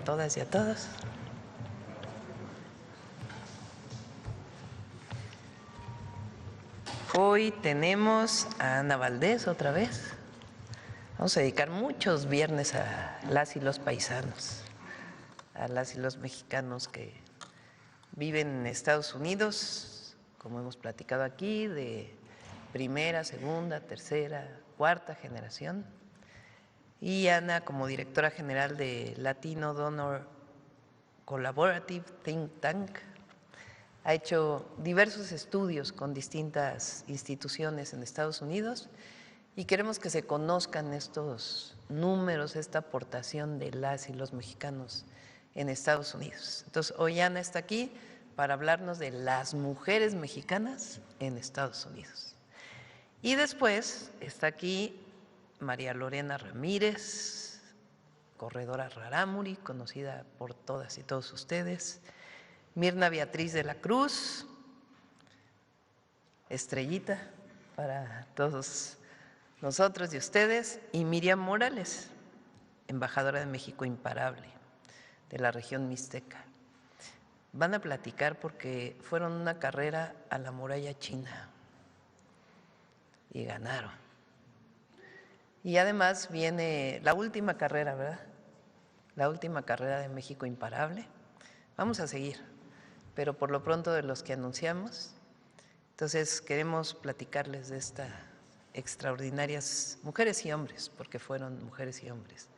todas y a todos. Hoy tenemos a Ana Valdés otra vez. Vamos a dedicar muchos viernes a las y los paisanos, a las y los mexicanos que viven en Estados Unidos, como hemos platicado aquí, de primera, segunda, tercera, cuarta generación. Y Ana, como directora general de Latino Donor Collaborative Think Tank, ha hecho diversos estudios con distintas instituciones en Estados Unidos y queremos que se conozcan estos números, esta aportación de las y los mexicanos en Estados Unidos. Entonces, hoy Ana está aquí para hablarnos de las mujeres mexicanas en Estados Unidos. Y después está aquí María Lorena Ramírez, corredora Rarámuri, conocida por todas y todos ustedes, Mirna Beatriz de la Cruz, estrellita para todos nosotros y ustedes, y Miriam Morales, embajadora de México imparable de la región mixteca. Van a platicar porque fueron una carrera a la muralla china y ganaron. Y además viene la última carrera, ¿verdad? La última carrera de México imparable. Vamos a seguir, pero por lo pronto de los que anunciamos. Entonces queremos platicarles de estas extraordinarias mujeres y hombres, porque fueron mujeres y hombres,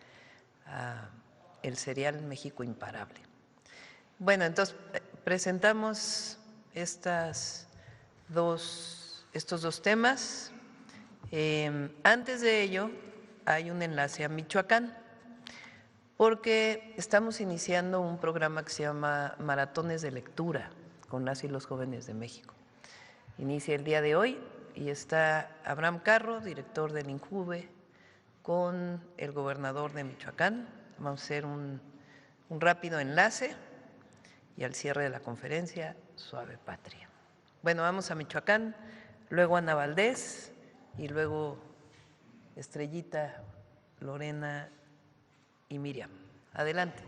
el serial México imparable. Bueno, entonces presentamos estos dos temas. Antes de ello, hay un enlace a Michoacán, porque estamos iniciando un programa que se llama Maratones de Lectura con las y los jóvenes de México. Inicia el día de hoy y está Abraham Carro, director del INJUVE, con el gobernador de Michoacán. Vamos a hacer un rápido enlace y al cierre de la conferencia, Suave Patria. Bueno, vamos a Michoacán, luego Ana Valdés y luego Estrellita, Lorena y Miriam. Adelante.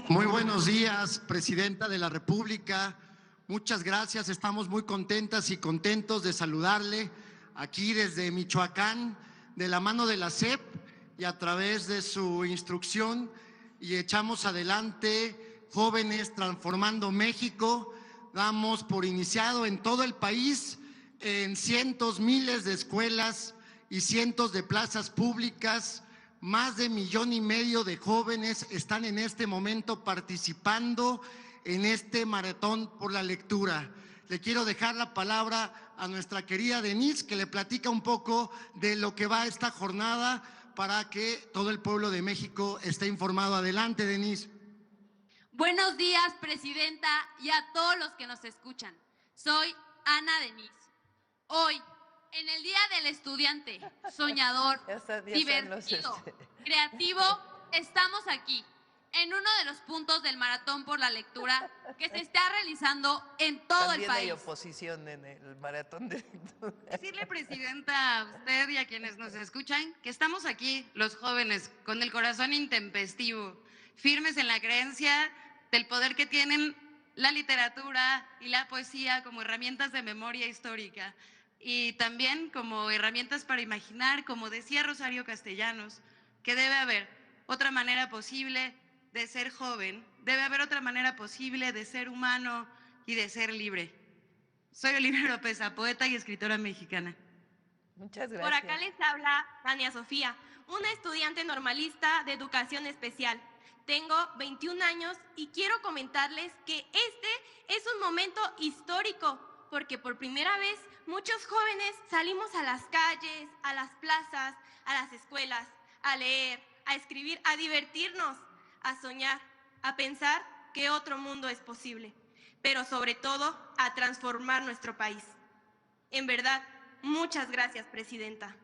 Muy buenos días, Presidenta de la República. Muchas gracias. Estamos muy contentas y contentos de saludarle aquí desde Michoacán, de la mano de la SEP y a través de su instrucción. Y echamos adelante Jóvenes Transformando México. Damos por iniciado en todo el país, en cientos, miles de escuelas y cientos de plazas públicas. Más de 1,5 millones de jóvenes están en este momento participando en este maratón por la lectura. Le quiero dejar la palabra a nuestra querida Denise, que le platica un poco de lo que va esta jornada para que todo el pueblo de México esté informado. Adelante, Denise. Buenos días, Presidenta, y a todos los que nos escuchan. Soy Ana Denise. Hoy, en el Día del Estudiante, soñador, divertido, creativo, estamos aquí, en uno de los puntos del Maratón por la Lectura que se está realizando en todo el país. También hay oposición en el Maratón de Lectura. Decirle, Presidenta, a usted y a quienes nos escuchan, que estamos aquí, los jóvenes, con el corazón intempestivo, firmes en la creencia del poder que tienen la literatura y la poesía como herramientas de memoria histórica y también como herramientas para imaginar, como decía Rosario Castellanos, que debe haber otra manera posible de ser joven, debe haber otra manera posible de ser humano y de ser libre. Soy Olivia Lópeza, poeta y escritora mexicana. Muchas gracias. Por acá les habla Tania Sofía, una estudiante normalista de educación especial. Tengo 21 años y quiero comentarles que este es un momento histórico porque por primera vez muchos jóvenes salimos a las calles, a las plazas, a las escuelas, a leer, a escribir, a divertirnos, a soñar, a pensar que otro mundo es posible, pero sobre todo a transformar nuestro país. En verdad, muchas gracias, Presidenta.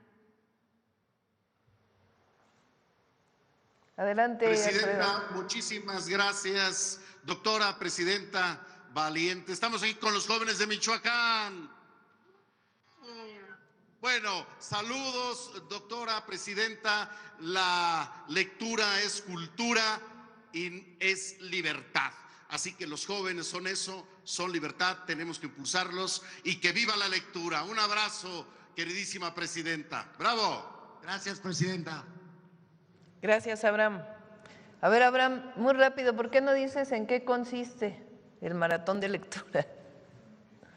Adelante, Presidenta, Alfredo. muchísimas gracias. Doctora Presidenta Valiente, estamos aquí con los jóvenes de Michoacán. Bueno, saludos, doctora presidenta. La lectura es cultura y es libertad. Así que los jóvenes son eso, son libertad, tenemos que impulsarlos y que viva la lectura. Un abrazo, queridísima presidenta. ¡Bravo! Gracias, presidenta. Gracias, Abraham. A ver, Abraham, muy rápido, ¿por qué no dices en qué consiste el maratón de lectura?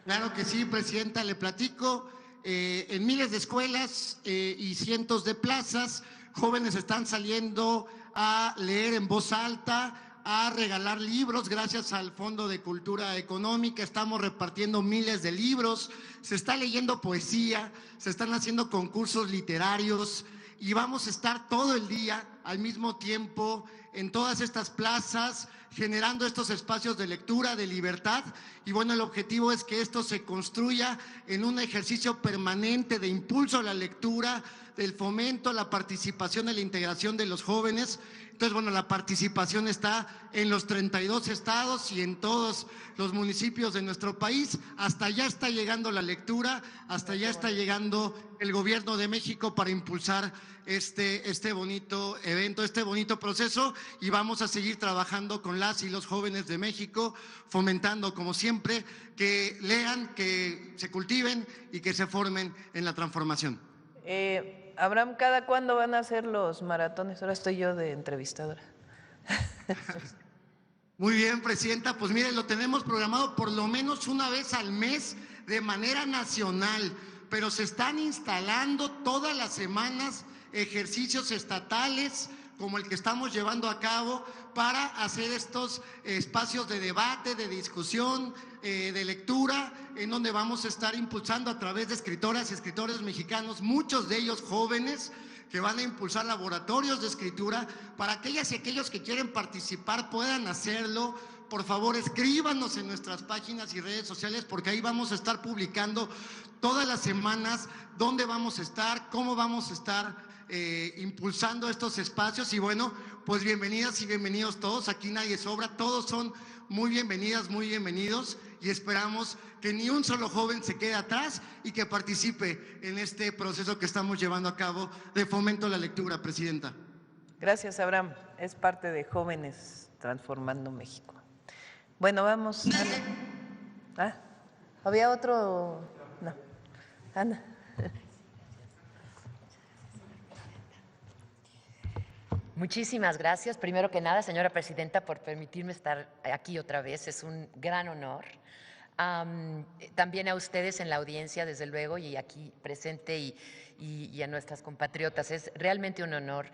Claro que sí, presidenta, le platico. En miles de escuelas y cientos de plazas, jóvenes están saliendo a leer en voz alta, a regalar libros gracias al Fondo de Cultura Económica. Estamos repartiendo miles de libros, se está leyendo poesía, se están haciendo concursos literarios y vamos a estar todo el día al mismo tiempo en todas estas plazas, generando estos espacios de lectura, de libertad. Y bueno, el objetivo es que esto se construya en un ejercicio permanente de impulso a la lectura, del fomento, la participación y la integración de los jóvenes. Entonces, bueno, la participación está en los 32 estados y en todos los municipios de nuestro país. Hasta allá está llegando la lectura, hasta allá está llegando el Gobierno de México para impulsar este bonito evento, este bonito proceso, y vamos a seguir trabajando con las y los jóvenes de México, fomentando, como siempre, que lean, que se cultiven y que se formen en la transformación. Abraham, ¿cada cuándo van a hacer los maratones? Ahora estoy yo de entrevistadora. Muy bien, presidenta, pues miren, lo tenemos programado por lo menos una vez al mes de manera nacional, pero se están instalando todas las semanas ejercicios estatales como el que estamos llevando a cabo para hacer estos espacios de debate, de discusión, de lectura, en donde vamos a estar impulsando a través de escritoras y escritores mexicanos, muchos de ellos jóvenes, que van a impulsar laboratorios de escritura. Para aquellas y aquellos que quieren participar puedan hacerlo. Por favor, escríbanos en nuestras páginas y redes sociales, porque ahí vamos a estar publicando todas las semanas dónde vamos a estar, cómo vamos a estar impulsando estos espacios. Y bueno, pues bienvenidas y bienvenidos todos. Aquí nadie sobra, todos son muy bienvenidas, muy bienvenidos, y esperamos que ni un solo joven se quede atrás y que participe en este proceso que estamos llevando a cabo de fomento a la lectura, presidenta. Gracias, Abraham. Es parte de Jóvenes Transformando México. Bueno, vamos. Ana. ¿Había otro? No. Ana. Muchísimas gracias. Primero que nada, señora presidenta, por permitirme estar aquí otra vez. Es un gran honor. También a ustedes en la audiencia, desde luego, y aquí presente, y a nuestras compatriotas. Es realmente un honor.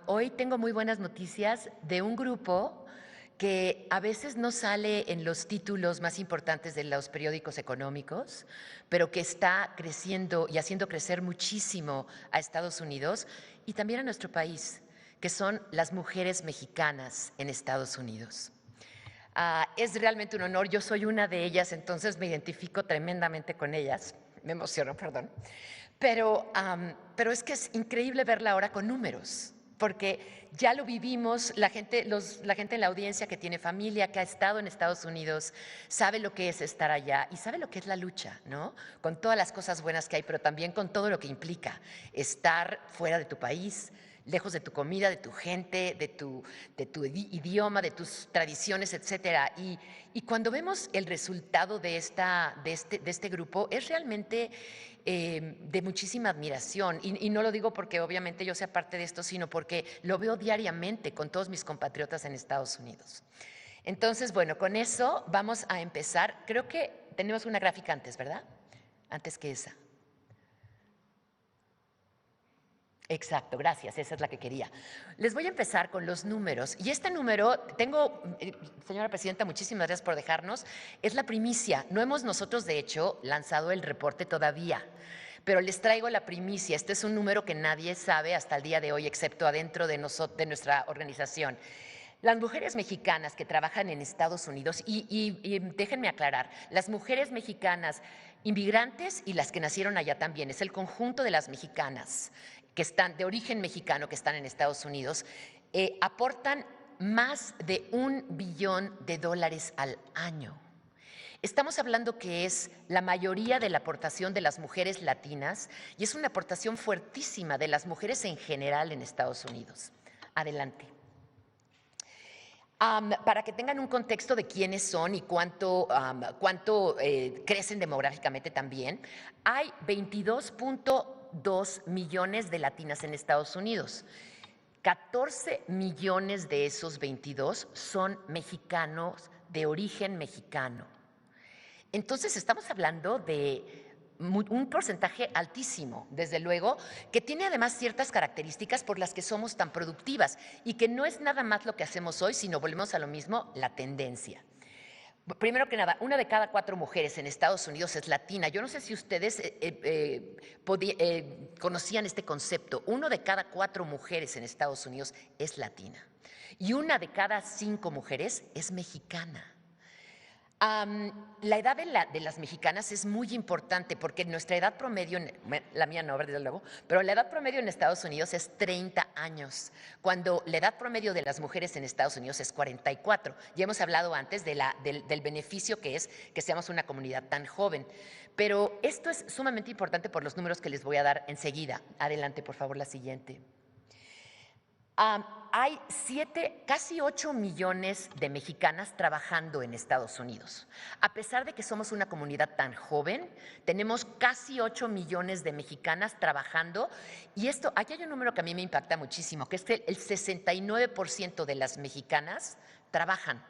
Hoy tengo muy buenas noticias de un grupo que a veces no sale en los títulos más importantes de los periódicos económicos, pero que está creciendo y haciendo crecer muchísimo a Estados Unidos y también a nuestro país, que son las mujeres mexicanas en Estados Unidos. Es realmente un honor, yo soy una de ellas, entonces me identifico tremendamente con ellas, me emociono, perdón, pero es que es increíble verla ahora con números, porque ya lo vivimos, la gente en la audiencia que tiene familia, que ha estado en Estados Unidos, sabe lo que es estar allá y sabe lo que es la lucha, ¿no? Con todas las cosas buenas que hay, pero también con todo lo que implica estar fuera de tu país, lejos de tu comida, de tu gente, de tu idioma, de tus tradiciones, etcétera. Y cuando vemos el resultado de este grupo, es realmente de muchísima admiración. Y no lo digo porque obviamente yo sea parte de esto, sino porque lo veo diariamente con todos mis compatriotas en Estados Unidos. Entonces, bueno, con eso vamos a empezar. Creo que tenemos una gráfica antes, ¿verdad? Antes que esa. Exacto, gracias, esa es la que quería. Les voy a empezar con los números. Y este número, señora presidenta, muchísimas gracias por dejarnos, es la primicia. No hemos nosotros, de hecho, lanzado el reporte todavía, pero les traigo la primicia. Este es un número que nadie sabe hasta el día de hoy, excepto adentro de nuestra organización. Las mujeres mexicanas que trabajan en Estados Unidos, y déjenme aclarar, las mujeres mexicanas inmigrantes y las que nacieron allá también, es el conjunto de las mexicanas que están de origen mexicano, que están en Estados Unidos, aportan más de $1 billón al año. Estamos hablando que es la mayoría de la aportación de las mujeres latinas y es una aportación fuertísima de las mujeres en general en Estados Unidos. Adelante. Para que tengan un contexto de quiénes son y cuánto crecen demográficamente también, hay 22.2 millones de latinas en Estados Unidos. 14 millones de esos 22 son mexicanos de origen mexicano. Entonces estamos hablando de un porcentaje altísimo, desde luego, que tiene además ciertas características por las que somos tan productivas y que no es nada más lo que hacemos hoy, sino volvemos a lo mismo, la tendencia. Primero que nada, 1 de cada 4 mujeres en Estados Unidos es latina. Yo no sé si ustedes conocían este concepto. 1 de cada 4 mujeres en Estados Unidos es latina y 1 de cada 5 mujeres es mexicana. La edad de las mexicanas es muy importante porque nuestra edad promedio, la mía no, desde luego, pero la edad promedio en Estados Unidos es 30 años, cuando la edad promedio de las mujeres en Estados Unidos es 44. Ya hemos hablado antes del beneficio que es que seamos una comunidad tan joven, pero esto es sumamente importante por los números que les voy a dar enseguida. Adelante, por favor, la siguiente. Hay casi 8 millones de mexicanas trabajando en Estados Unidos. A pesar de que somos una comunidad tan joven, tenemos casi 8 millones de mexicanas trabajando. Y aquí hay un número que a mí me impacta muchísimo, que es que el 69% de las mexicanas trabajan.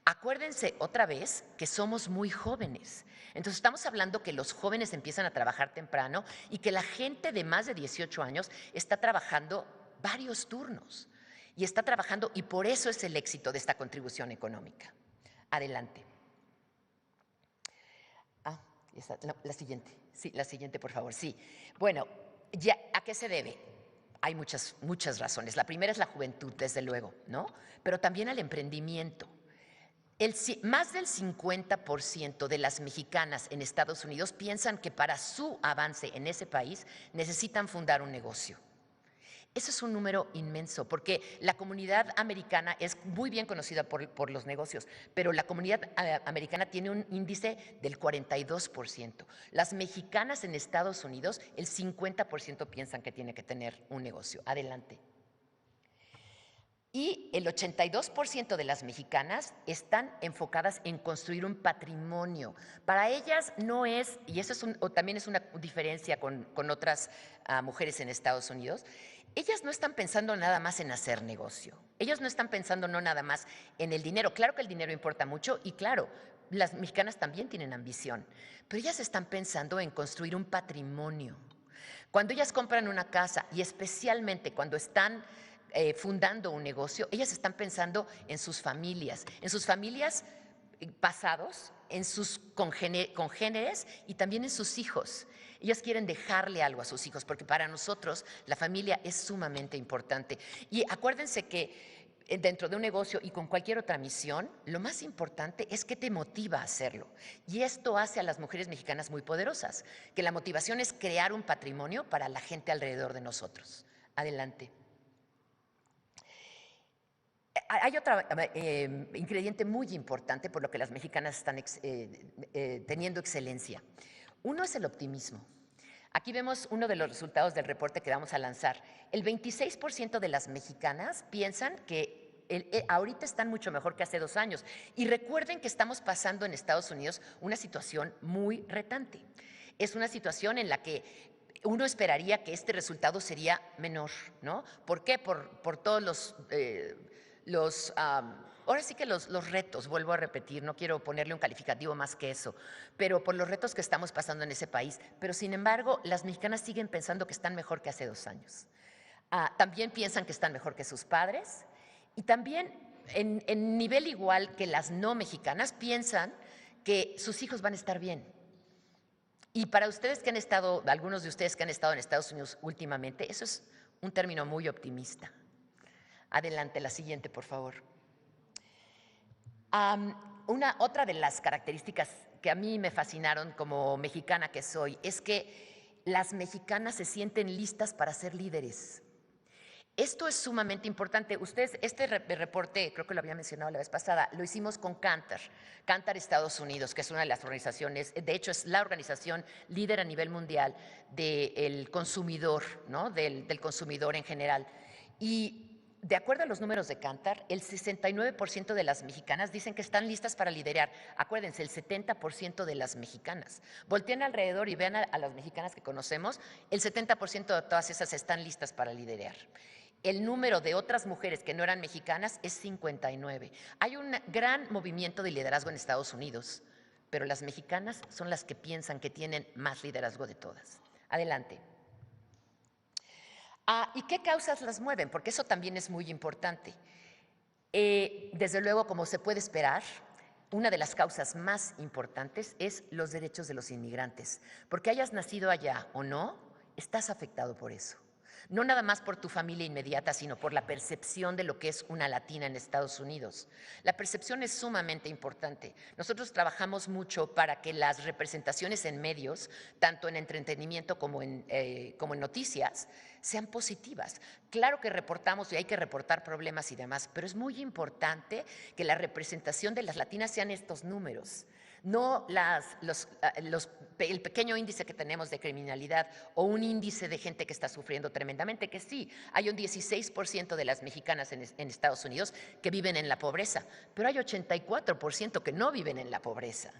Acuérdense otra vez que somos muy jóvenes. Entonces estamos hablando que los jóvenes empiezan a trabajar temprano y que la gente de más de 18 años está trabajando varios turnos y está trabajando, y por eso es el éxito de esta contribución económica. Adelante. La siguiente. Sí, la siguiente, por favor. Sí. Bueno, ¿a qué se debe? Hay muchas razones. La primera es la juventud, desde luego, ¿no? Pero también al emprendimiento. Más del 50% de las mexicanas en Estados Unidos piensan que para su avance en ese país necesitan fundar un negocio. Eso es un número inmenso, porque la comunidad americana es muy bien conocida por los negocios, pero la comunidad americana tiene un índice del 42%. Las mexicanas en Estados Unidos, el 50% piensan que tiene que tener un negocio. Adelante. Y el 82% de las mexicanas están enfocadas en construir un patrimonio. Para ellas no es, y eso también es una diferencia con otras mujeres en Estados Unidos, ellas no están pensando nada más en hacer negocio. Ellas no están pensando nada más en el dinero. Claro que el dinero importa mucho y claro, las mexicanas también tienen ambición, pero ellas están pensando en construir un patrimonio. Cuando ellas compran una casa y especialmente cuando están fundando un negocio, ellas están pensando en sus familias pasados, en sus congéneres y también en sus hijos. Ellas quieren dejarle algo a sus hijos, porque para nosotros la familia es sumamente importante. Y acuérdense que dentro de un negocio y con cualquier otra misión, lo más importante es que te motiva a hacerlo. Y esto hace a las mujeres mexicanas muy poderosas, que la motivación es crear un patrimonio para la gente alrededor de nosotros. Adelante. Hay otro ingrediente muy importante por lo que las mexicanas están teniendo excelencia. Uno es el optimismo. Aquí vemos uno de los resultados del reporte que vamos a lanzar. El 26% de las mexicanas piensan que ahorita están mucho mejor que hace 2 años. Y recuerden que estamos pasando en Estados Unidos una situación muy retante. Es una situación en la que uno esperaría que este resultado sería menor, ¿no? ¿Por qué? Por todos ahora sí que los retos, vuelvo a repetir, no quiero ponerle un calificativo más que eso, pero por los retos que estamos pasando en ese país. Pero sin embargo, las mexicanas siguen pensando que están mejor que hace 2 años. También piensan que están mejor que sus padres y también en nivel igual que las no mexicanas piensan que sus hijos van a estar bien. Y para ustedes que han estado, algunos de ustedes que han estado en Estados Unidos últimamente, eso es un término muy optimista. Adelante, la siguiente, por favor. Otra de las características que a mí me fascinaron como mexicana que soy es que las mexicanas se sienten listas para ser líderes. Esto es sumamente importante. Ustedes, este reporte, creo que lo había mencionado la vez pasada, lo hicimos con Kantar Estados Unidos, que es una de las organizaciones, de hecho es la organización líder a nivel mundial del consumidor, ¿no? Del consumidor en general. Y de acuerdo a los números de Kantar, el 69% de las mexicanas dicen que están listas para liderar. Acuérdense, el 70% de las mexicanas. Volteen alrededor y vean a las mexicanas que conocemos, el 70% de todas esas están listas para liderar. El número de otras mujeres que no eran mexicanas es 59. Hay un gran movimiento de liderazgo en Estados Unidos, pero las mexicanas son las que piensan que tienen más liderazgo de todas. Adelante. ¿Y qué causas las mueven? Porque eso también es muy importante. Desde luego, como se puede esperar, una de las causas más importantes es los derechos de los inmigrantes. Porque hayas nacido allá o no, estás afectado por eso. No nada más por tu familia inmediata, sino por la percepción de lo que es una latina en Estados Unidos. La percepción es sumamente importante. Nosotros trabajamos mucho para que las representaciones en medios, tanto en entretenimiento como en noticias, sean positivas. Claro que reportamos y hay que reportar problemas y demás, pero es muy importante que la representación de las latinas sean estos números. No el pequeño índice que tenemos de criminalidad o un índice de gente que está sufriendo tremendamente, que sí, hay un 16% de las mexicanas en Estados Unidos que viven en la pobreza, pero hay 84% que no viven en la pobreza.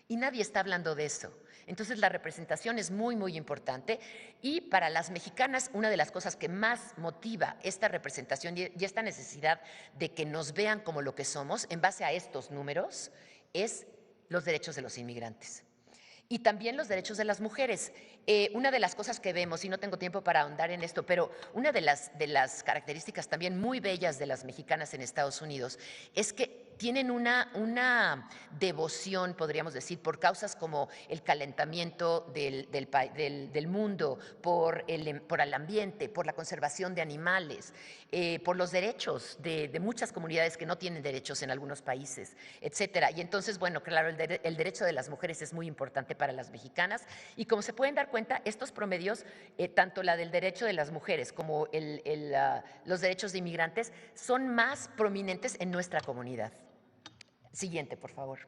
Y nadie está hablando de eso. Entonces la representación es muy, muy importante. Y para las mexicanas, una de las cosas que más motiva esta representación y esta necesidad de que nos vean como lo que somos, en base a estos números, es los derechos de los inmigrantes. Y también los derechos de las mujeres. Una de las cosas que vemos, y no tengo tiempo para ahondar en esto, pero una de las características también muy bellas de las mexicanas en Estados Unidos es que tienen una devoción, podríamos decir, por causas como el calentamiento del mundo, por el ambiente, por la conservación de animales, por los derechos de muchas comunidades que no tienen derechos en algunos países, etcétera. Y entonces, bueno, claro, el derecho de las mujeres es muy importante para las mexicanas. Y como se pueden dar cuenta, estos promedios, tanto la del derecho de las mujeres como los derechos de inmigrantes, son más prominentes en nuestra comunidad. Siguiente, por favor.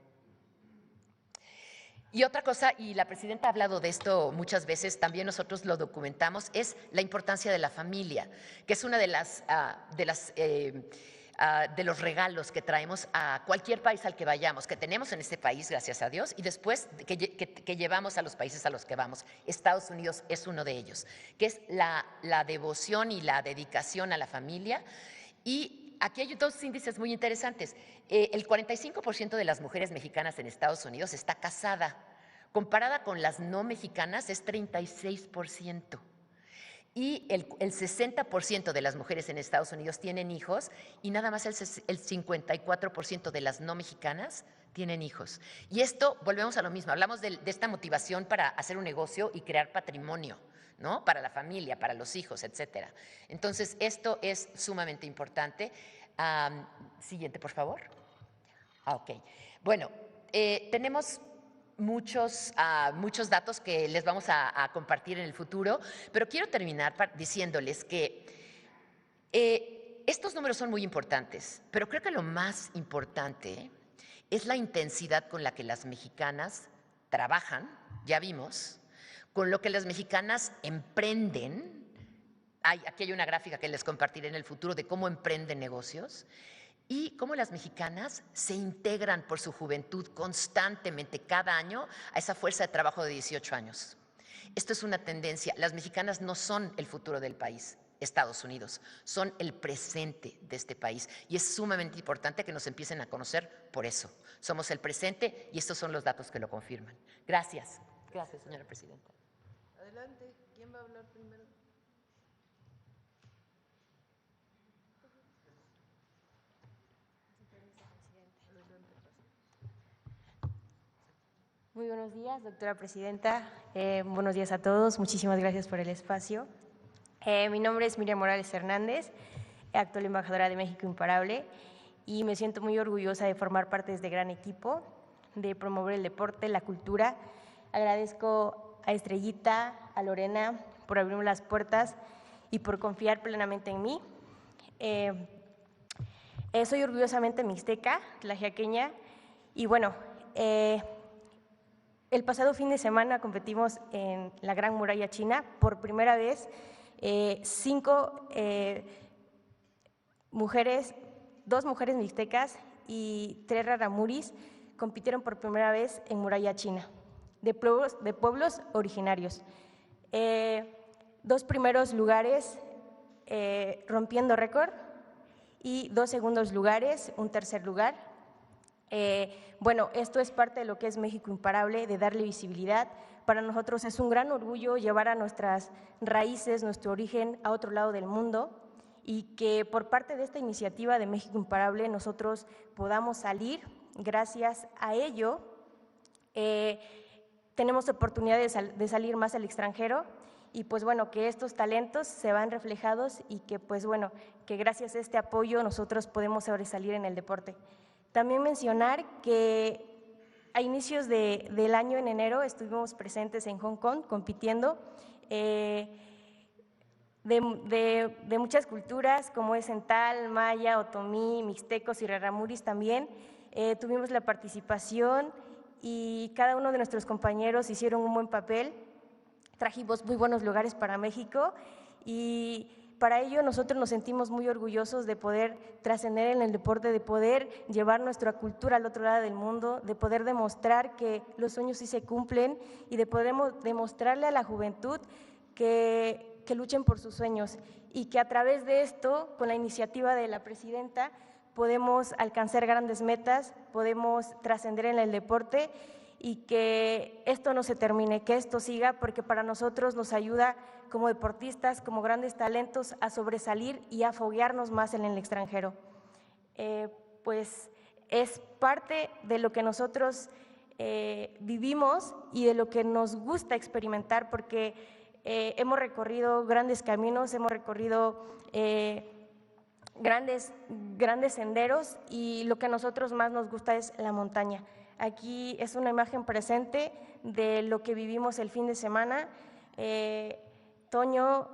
Y otra cosa, y la presidenta ha hablado de esto muchas veces, también nosotros lo documentamos, es la importancia de la familia, que es una de los regalos que traemos a cualquier país al que vayamos, que tenemos en este país, gracias a Dios, y después que llevamos a los países a los que vamos. Estados Unidos es uno de ellos, que es la devoción y la dedicación a la familia. Y aquí hay dos índices muy interesantes. El 45% de las mujeres mexicanas en Estados Unidos está casada. Comparada con las no mexicanas es 36%. Y el 60% de las mujeres en Estados Unidos tienen hijos y nada más el 54% de las no mexicanas tienen hijos. Y esto, volvemos a lo mismo, hablamos de esta motivación para hacer un negocio y crear patrimonio, ¿no? Para la familia, para los hijos, etcétera. Entonces, esto es sumamente importante. Siguiente, por favor. Ok. Bueno, tenemos muchos datos que les vamos a compartir en el futuro, pero quiero terminar diciéndoles que estos números son muy importantes, pero creo que lo más importante es la intensidad con la que las mexicanas trabajan, ya vimos, con lo que las mexicanas emprenden. Aquí hay una gráfica que les compartiré en el futuro de cómo emprenden negocios y cómo las mexicanas se integran por su juventud constantemente cada año a esa fuerza de trabajo de 18 años. Esto es una tendencia. Las mexicanas no son el futuro del país, Estados Unidos, son el presente de este país y es sumamente importante que nos empiecen a conocer por eso. Somos el presente y estos son los datos que lo confirman. Gracias. Gracias, señora presidenta. Adelante. ¿Quién va a hablar primero? Muy buenos días, doctora presidenta. Buenos días a todos. Muchísimas gracias por el espacio. Mi nombre es Miriam Morales Hernández, actual embajadora de México Imparable, y me siento muy orgullosa de formar parte de este gran equipo, de promover el deporte, la cultura. Agradezco a Estrellita, a Lorena, por abrirme las puertas y por confiar plenamente en mí. Soy orgullosamente mixteca, tlaxiaqueña, y bueno, el pasado fin de semana competimos en la Gran Muralla China. Por primera vez, 5 mujeres, 2 mujeres mixtecas y 3 raramuris compitieron por primera vez en Muralla China, de pueblos originarios. 2 primeros lugares rompiendo récord y 2 segundos lugares, un tercer lugar. Bueno, esto es parte de lo que es México Imparable, de darle visibilidad. Para nosotros es un gran orgullo llevar a nuestras raíces, nuestro origen a otro lado del mundo, y que por parte de esta iniciativa de México Imparable nosotros podamos salir. Gracias a ello tenemos oportunidad de salir más al extranjero, y pues bueno, que estos talentos se van reflejados y que pues bueno, que gracias a este apoyo nosotros podemos sobresalir en el deporte. También mencionar que a inicios del año, en enero, estuvimos presentes en Hong Kong compitiendo de muchas culturas, como es Cental, Maya, Otomí, Mixtecos y Raramuris también. Tuvimos la participación y cada uno de nuestros compañeros hicieron un buen papel. Trajimos muy buenos lugares para México, y para ello nosotros nos sentimos muy orgullosos de poder trascender en el deporte, de poder llevar nuestra cultura al otro lado del mundo, de poder demostrar que los sueños sí se cumplen y de poder demostrarle a la juventud que luchen por sus sueños, y que a través de esto, con la iniciativa de la presidenta, podemos alcanzar grandes metas, podemos trascender en el deporte, y que esto no se termine, que esto siga, porque para nosotros nos ayuda como deportistas, como grandes talentos, a sobresalir y a foguearnos más en el extranjero. Pues es parte de lo que nosotros vivimos y de lo que nos gusta experimentar, porque hemos recorrido grandes caminos, hemos recorrido grandes senderos, y lo que a nosotros más nos gusta es la montaña. Aquí es una imagen presente de lo que vivimos el fin de semana. Toño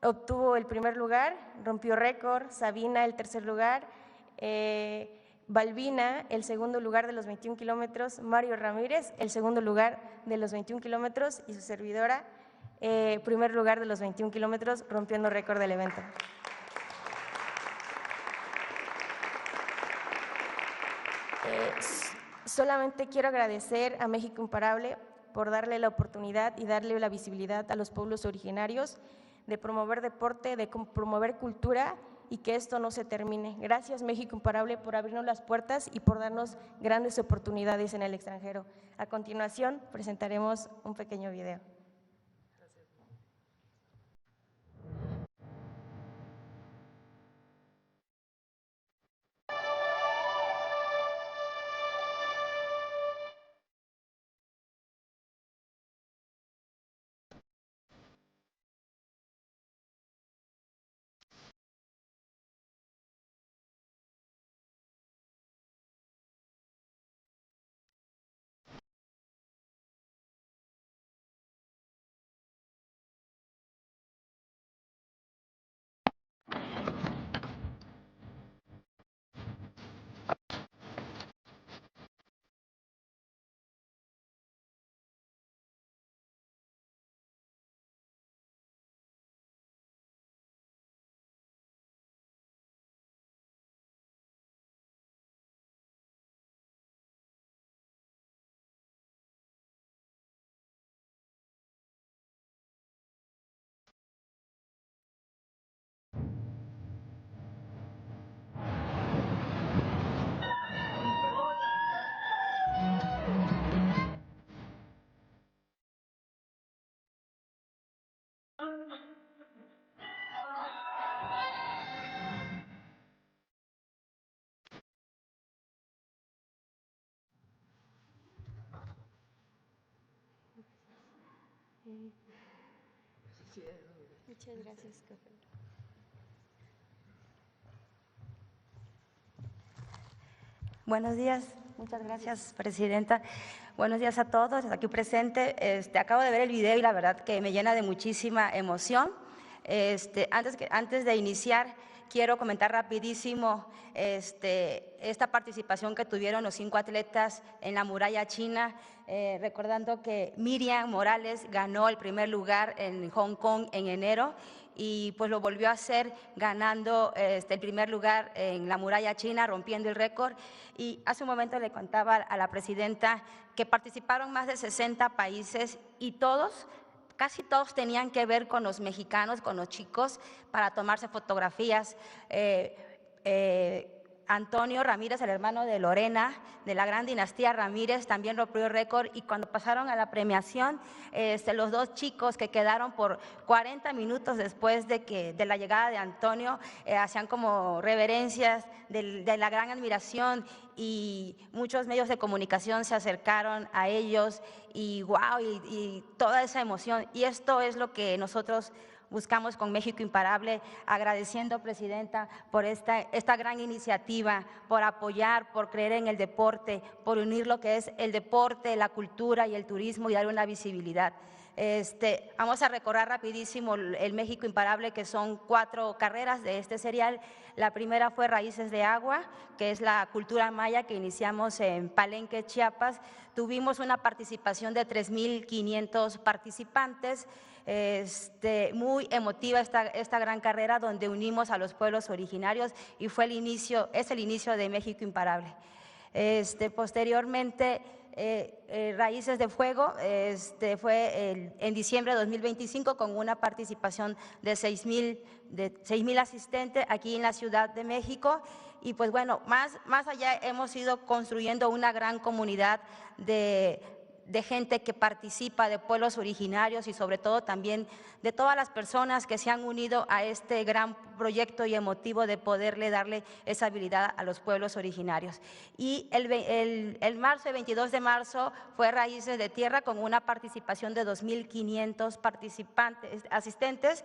obtuvo el primer lugar, rompió récord, Sabina el tercer lugar, Balbina el segundo lugar de los 21 kilómetros, Mario Ramírez el segundo lugar de los 21 kilómetros y su servidora primer lugar de los 21 kilómetros, rompiendo récord del evento. Solamente quiero agradecer a México Imparable por darle la oportunidad y darle la visibilidad a los pueblos originarios, de promover deporte, de promover cultura, y que esto no se termine. Gracias, México Imparable, por abrirnos las puertas y por darnos grandes oportunidades en el extranjero. A continuación, presentaremos un pequeño video. Muchas gracias, Café. Buenos días, muchas gracias, presidenta. Buenos días a todos aquí presentes. Acabo de ver el video y la verdad que me llena de muchísima emoción. Antes de iniciar, quiero comentar rapidísimo esta participación que tuvieron los 5 atletas en la muralla china, recordando que Miriam Morales ganó el primer lugar en Hong Kong en enero y pues lo volvió a hacer ganando el primer lugar en la muralla china, rompiendo el récord. Y hace un momento le contaba a la presidenta que participaron más de 60 países y casi todos tenían que ver con los mexicanos, con los chicos, para tomarse fotografías. Antonio Ramírez, el hermano de Lorena, de la gran dinastía Ramírez, también rompió el récord, y cuando pasaron a la premiación, los 2 chicos que quedaron por 40 minutos después de la llegada de Antonio, hacían como reverencias de la gran admiración, y muchos medios de comunicación se acercaron a ellos y wow, y toda esa emoción. Y esto es lo que nosotros buscamos con México Imparable, agradeciendo, Presidenta, por esta gran iniciativa, por apoyar, por creer en el deporte, por unir lo que es el deporte, la cultura y el turismo y dar una visibilidad. Vamos a recorrer rapidísimo el México Imparable, que son 4 carreras de este serial. La primera fue Raíces de Agua, que es la cultura maya que iniciamos en Palenque, Chiapas. Tuvimos una participación de 3,500 participantes. Muy emotiva esta gran carrera donde unimos a los pueblos originarios y es el inicio de México Imparable. Posteriormente, Raíces de Fuego fue en diciembre de 2025 con una participación de 6,000 asistentes aquí en la Ciudad de México. Y pues bueno, más allá hemos ido construyendo una gran comunidad de gente que participa, de pueblos originarios y sobre todo también de todas las personas que se han unido a este gran proyecto y emotivo de poderle darle esa habilidad a los pueblos originarios. Y el 22 de marzo fue Raíces de Tierra con una participación de 2,500 asistentes.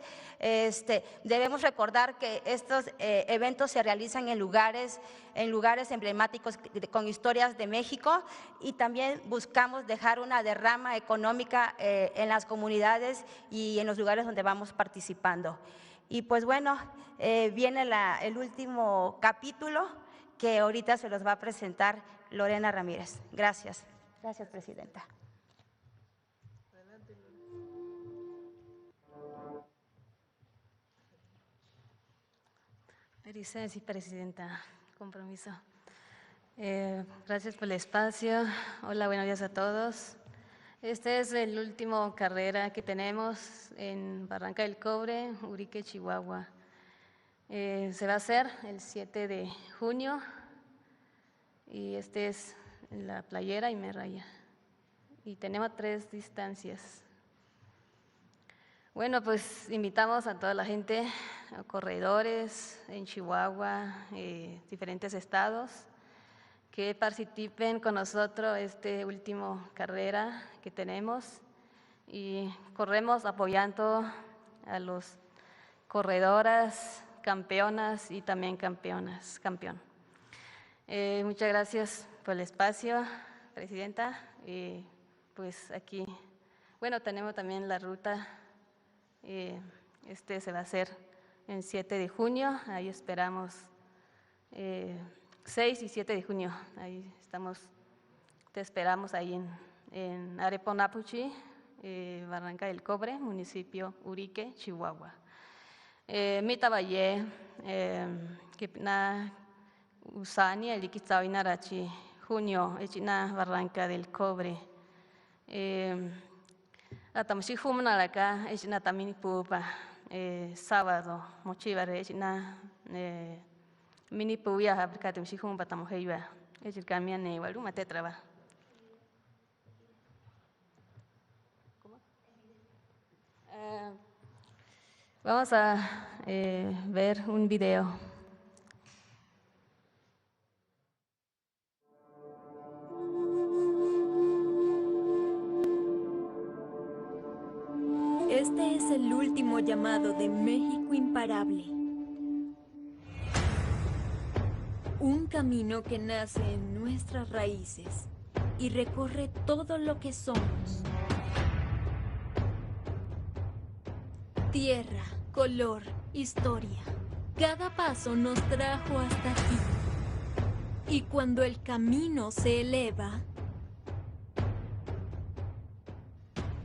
Debemos recordar que estos eventos se realizan en lugares emblemáticos con historias de México, y también buscamos dejar una derrama económica en las comunidades y en los lugares donde vamos participando. Y pues bueno, viene el último capítulo que ahorita se los va a presentar Lorena Ramírez. Gracias. Gracias, Presidenta. Sí, Presidenta, compromiso. Gracias por el espacio. Hola, buenos días a todos. Este es el último carrera que tenemos en Barranca del Cobre, Urique, Chihuahua. Se va a hacer el 7 de junio y es la playera y Merraya. Y tenemos 3 distancias. Bueno, pues invitamos a toda la gente, a corredores en Chihuahua, diferentes estados, que participen con nosotros último carrera que tenemos, y corremos apoyando a los corredoras, campeonas y también campeón. Muchas gracias por el espacio, Presidenta. Pues aquí, bueno, tenemos también la ruta, se va a hacer el 7 de junio, ahí esperamos 6 y 7 de junio, ahí estamos, te esperamos ahí en Areponapuchi, Barranca del Cobre, municipio Urique, Chihuahua. Mitabaye, Kipna Usani, el Iquizawinarachi, junio, Echina, Barranca del Cobre. Atamshi Humanaraca, Echina Tamini Pupa, sábado, Mochivare, Echina. Mini puya habrikatem shihum patamojeiba, echir camian igual mate traba. Vamos a ver un video. Este es el último llamado de México Imparable. Un camino que nace en nuestras raíces y recorre todo lo que somos. Tierra, color, historia. Cada paso nos trajo hasta aquí. Y cuando el camino se eleva,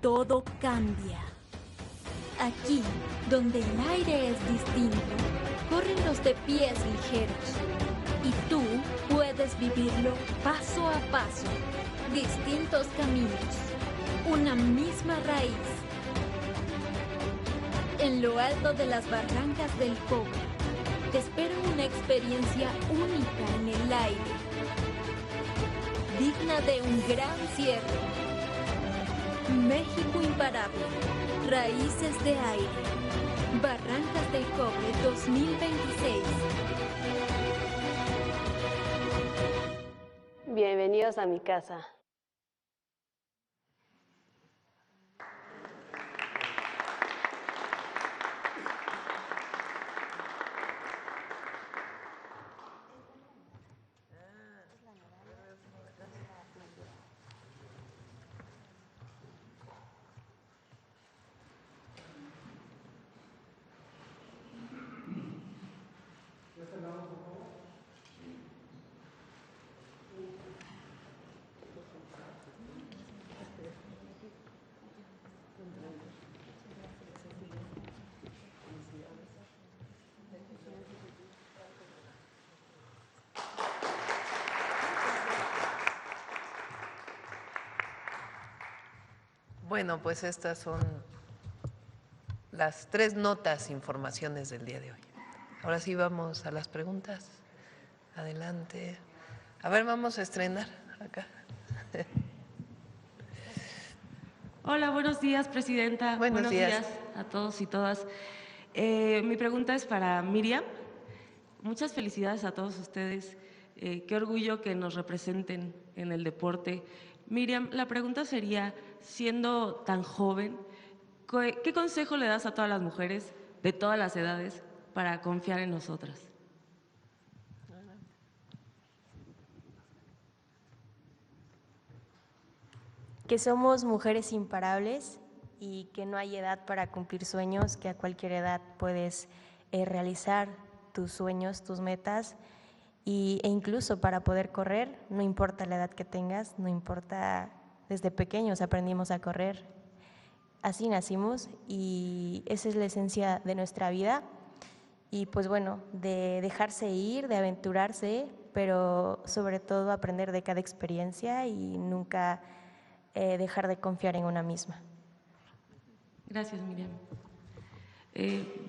todo cambia. Aquí, donde el aire es distinto, corren los de pies ligeros. Y tú puedes vivirlo paso a paso. Distintos caminos, una misma raíz. En lo alto de las barrancas del Cobre, te espera una experiencia única en el aire, digna de un gran cierre. México imparable, raíces de aire, Barrancas del Cobre 2026. Bienvenidos a mi casa. Bueno, pues estas son las 3 notas, informaciones del día de hoy. Ahora sí vamos a las preguntas. Adelante. A ver, vamos a estrenar acá. Hola, buenos días, Presidenta. Buenos días a todos y todas. Mi pregunta es para Miriam. Muchas felicidades a todos ustedes. Qué orgullo que nos representen en el deporte. Miriam, la pregunta sería, siendo tan joven, ¿qué consejo le das a todas las mujeres de todas las edades para confiar en nosotras? Que somos mujeres imparables y que no hay edad para cumplir sueños, que a cualquier edad puedes realizar tus sueños, tus metas, e incluso para poder correr, no importa la edad que tengas, no importa, desde pequeños aprendimos a correr, así nacimos y esa es la esencia de nuestra vida. Y pues bueno, de dejarse ir, de aventurarse, pero sobre todo aprender de cada experiencia y nunca dejar de confiar en una misma. Gracias, Miriam.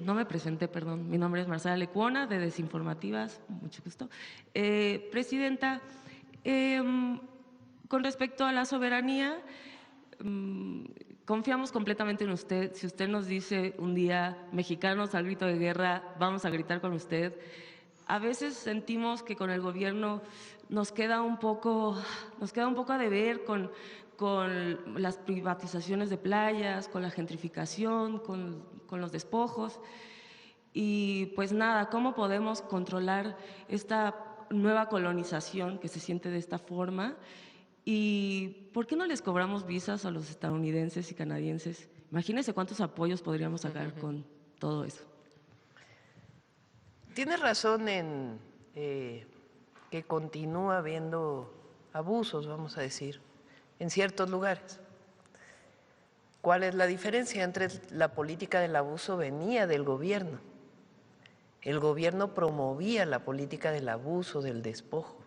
No me presenté, perdón. Mi nombre es Marcela Lecuona, de Desinformativas. Mucho gusto. Presidenta, con respecto a la soberanía, confiamos completamente en usted. Si usted nos dice un día, mexicanos al grito de guerra, vamos a gritar con usted. A veces sentimos que con el gobierno nos queda un poco a deber con las privatizaciones de playas, con la gentrificación, con los despojos. Y pues nada, ¿cómo podemos controlar esta nueva colonización que se siente de esta forma? ¿Y por qué no les cobramos visas a los estadounidenses y canadienses? Imagínense cuántos apoyos podríamos sacar con todo eso. Tienes razón en que continúa habiendo abusos, vamos a decir, en ciertos lugares. ¿Cuál es la diferencia? Entre la política del abuso venía del gobierno. El gobierno promovía la política del abuso, del despojo.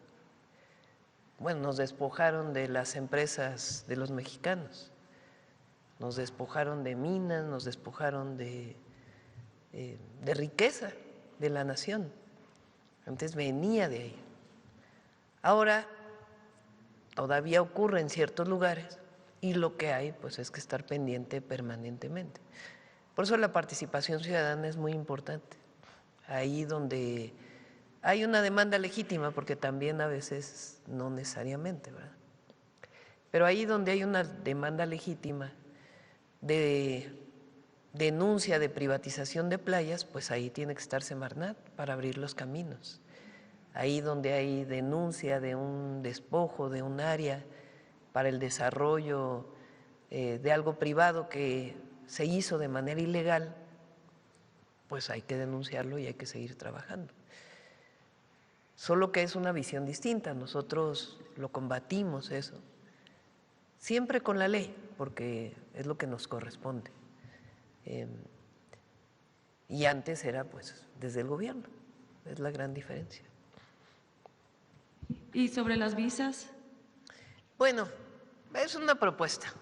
Bueno, nos despojaron de las empresas de los mexicanos, nos despojaron de minas, nos despojaron de riqueza de la nación. Antes venía de ahí. Ahora todavía ocurre en ciertos lugares y lo que hay pues es que estar pendiente permanentemente. Por eso la participación ciudadana es muy importante. Ahí donde hay una demanda legítima, porque también a veces no necesariamente, ¿verdad? Pero ahí donde hay una demanda legítima de denuncia de privatización de playas, pues ahí tiene que estar Semarnat para abrir los caminos. Ahí donde hay denuncia de un despojo de un área para el desarrollo de algo privado que se hizo de manera ilegal, pues hay que denunciarlo y hay que seguir trabajando. Solo que es una visión distinta, nosotros lo combatimos eso, siempre con la ley, porque es lo que nos corresponde. Y antes era pues desde el gobierno, es la gran diferencia. ¿Y sobre las visas? Bueno, es una propuesta.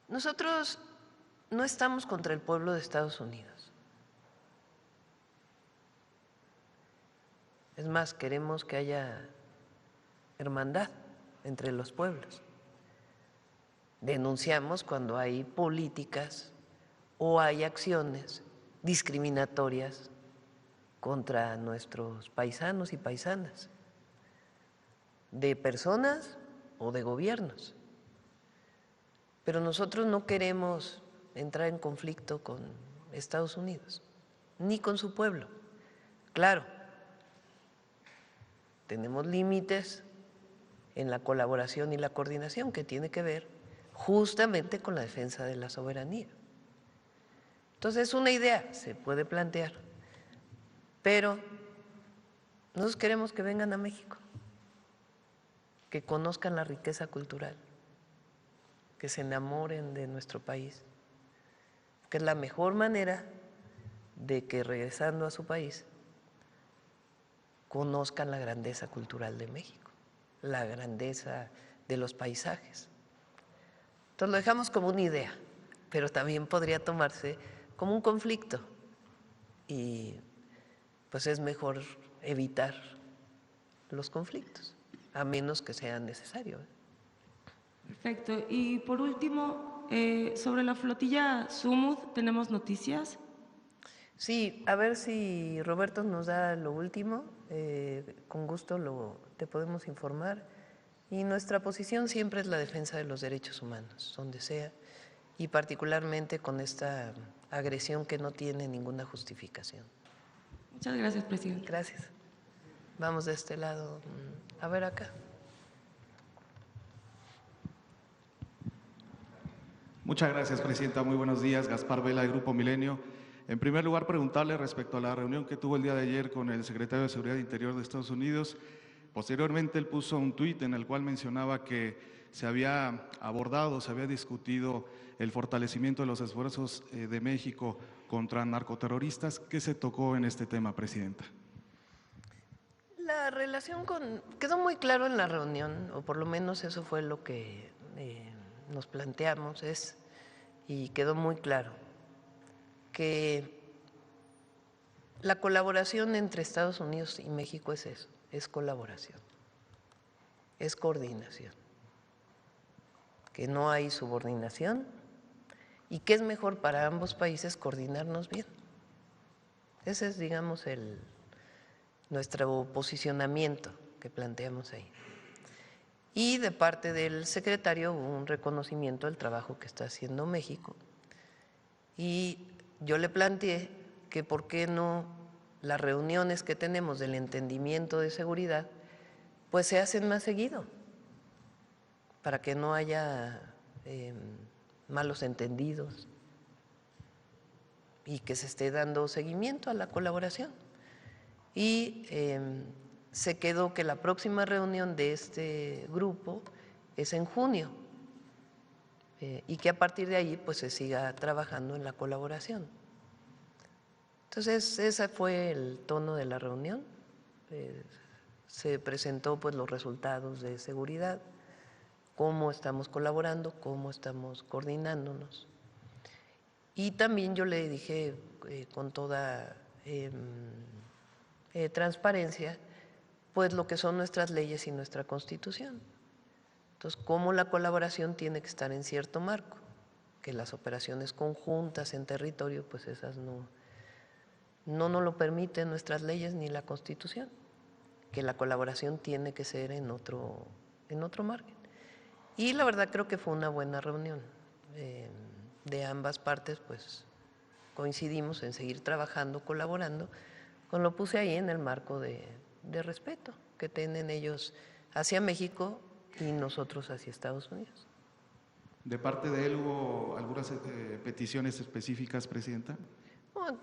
Nosotros no estamos contra el pueblo de Estados Unidos. Es más, queremos que haya hermandad entre los pueblos. Denunciamos cuando hay políticas o hay acciones discriminatorias contra nuestros paisanos y paisanas, de personas o de gobiernos. Pero nosotros no queremos entrar en conflicto con Estados Unidos, ni con su pueblo. Claro, tenemos límites en la colaboración y la coordinación que tiene que ver justamente con la defensa de la soberanía. Entonces, es una idea, se puede plantear, pero nosotros queremos que vengan a México, que conozcan la riqueza cultural, que se enamoren de nuestro país, que es la mejor manera de que regresando a su país conozcan la grandeza cultural de México, la grandeza de los paisajes. Entonces lo dejamos como una idea, pero también podría tomarse como un conflicto y pues es mejor evitar los conflictos, a menos que sea necesario. Perfecto. Y por último, sobre la flotilla Sumud, ¿tenemos noticias? Sí, a ver si Roberto nos da lo último, con gusto te podemos informar. Y nuestra posición siempre es la defensa de los derechos humanos, donde sea, y particularmente con esta agresión que no tiene ninguna justificación. Muchas gracias, presidente. Gracias. Vamos de este lado. A ver acá. Muchas gracias, presidenta. Muy buenos días. Gaspar Vela, de Grupo Milenio. En primer lugar, preguntarle respecto a la reunión que tuvo el día de ayer con el secretario de Seguridad Interior de Estados Unidos. Posteriormente, él puso un tuit en el cual mencionaba que se había abordado, se había discutido el fortalecimiento de los esfuerzos de México contra narcoterroristas. ¿Qué se tocó en este tema, presidenta? La relación quedó muy claro en la reunión, o por lo menos eso fue lo que nos planteamos, y quedó muy claro que la colaboración entre Estados Unidos y México es eso, es colaboración, es coordinación, que no hay subordinación y que es mejor para ambos países coordinarnos bien. Ese es, digamos, nuestro posicionamiento que planteamos ahí. Y de parte del secretario hubo un reconocimiento del trabajo que está haciendo México. Y yo le planteé que por qué no las reuniones que tenemos del entendimiento de seguridad, pues se hacen más seguido, para que no haya malos entendidos y que se esté dando seguimiento a la colaboración. Y se quedó que la próxima reunión de este grupo es en junio y que a partir de ahí pues se siga trabajando en la colaboración. Entonces ese fue el tono de la reunión. Se presentó pues los resultados de seguridad, cómo estamos colaborando, cómo estamos coordinándonos. Y también yo le dije con toda transparencia pues lo que son nuestras leyes y nuestra Constitución. Entonces, cómo la colaboración tiene que estar en cierto marco, que las operaciones conjuntas en territorio, pues esas no nos lo permiten nuestras leyes ni la Constitución, que la colaboración tiene que ser en otro margen. Y la verdad creo que fue una buena reunión. De ambas partes, pues coincidimos en seguir trabajando, colaborando, lo puse ahí en el marco de respeto que tienen ellos hacia México y nosotros hacia Estados Unidos. ¿De parte de él hubo algunas peticiones específicas, Presidenta? No,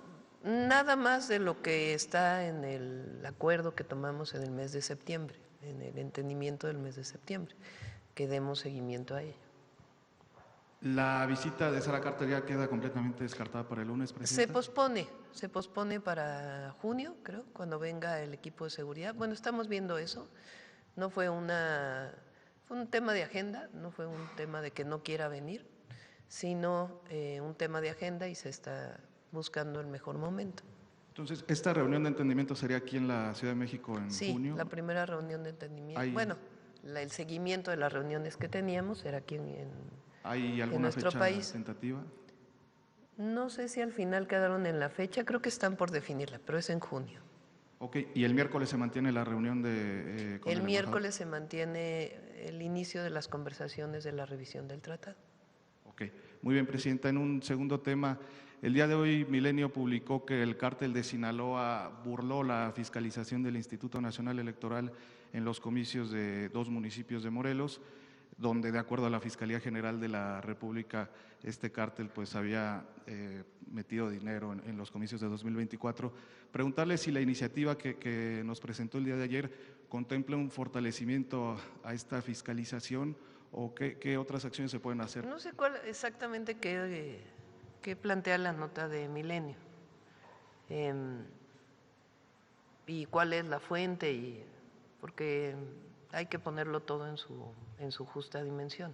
nada más de lo que está en el acuerdo que tomamos en el mes de septiembre, en el entendimiento del mes de septiembre, que demos seguimiento a ello. ¿La visita de Sara Carter ya queda completamente descartada para el lunes, Presidenta? Se pospone para junio, creo, cuando venga el equipo de seguridad. Bueno, estamos viendo eso. No fue un tema de agenda, no fue un tema de que no quiera venir, sino un tema de agenda y se está buscando el mejor momento. Entonces, ¿esta reunión de entendimiento sería aquí en la Ciudad de México en junio? Sí, la primera reunión de entendimiento. Bueno, el seguimiento de las reuniones que teníamos era aquí ¿Hay alguna fecha tentativa? No sé si al final quedaron en la fecha, creo que están por definirla, pero es en junio. Ok, ¿y el miércoles se mantiene la reunión de el miércoles se mantiene el inicio de las conversaciones de la revisión del tratado. Ok, muy bien, Presidenta. En un segundo tema, el día de hoy Milenio publicó que el cártel de Sinaloa burló la fiscalización del Instituto Nacional Electoral en los comicios de 2 municipios de Morelos, donde de acuerdo a la Fiscalía General de la República, este cártel pues había metido dinero en los comicios de 2024. Preguntarle si la iniciativa que nos presentó el día de ayer contempla un fortalecimiento a esta fiscalización o qué otras acciones se pueden hacer. No sé cuál exactamente qué plantea la nota de Milenio y cuál es la fuente, porque hay que ponerlo todo en su justa dimensión.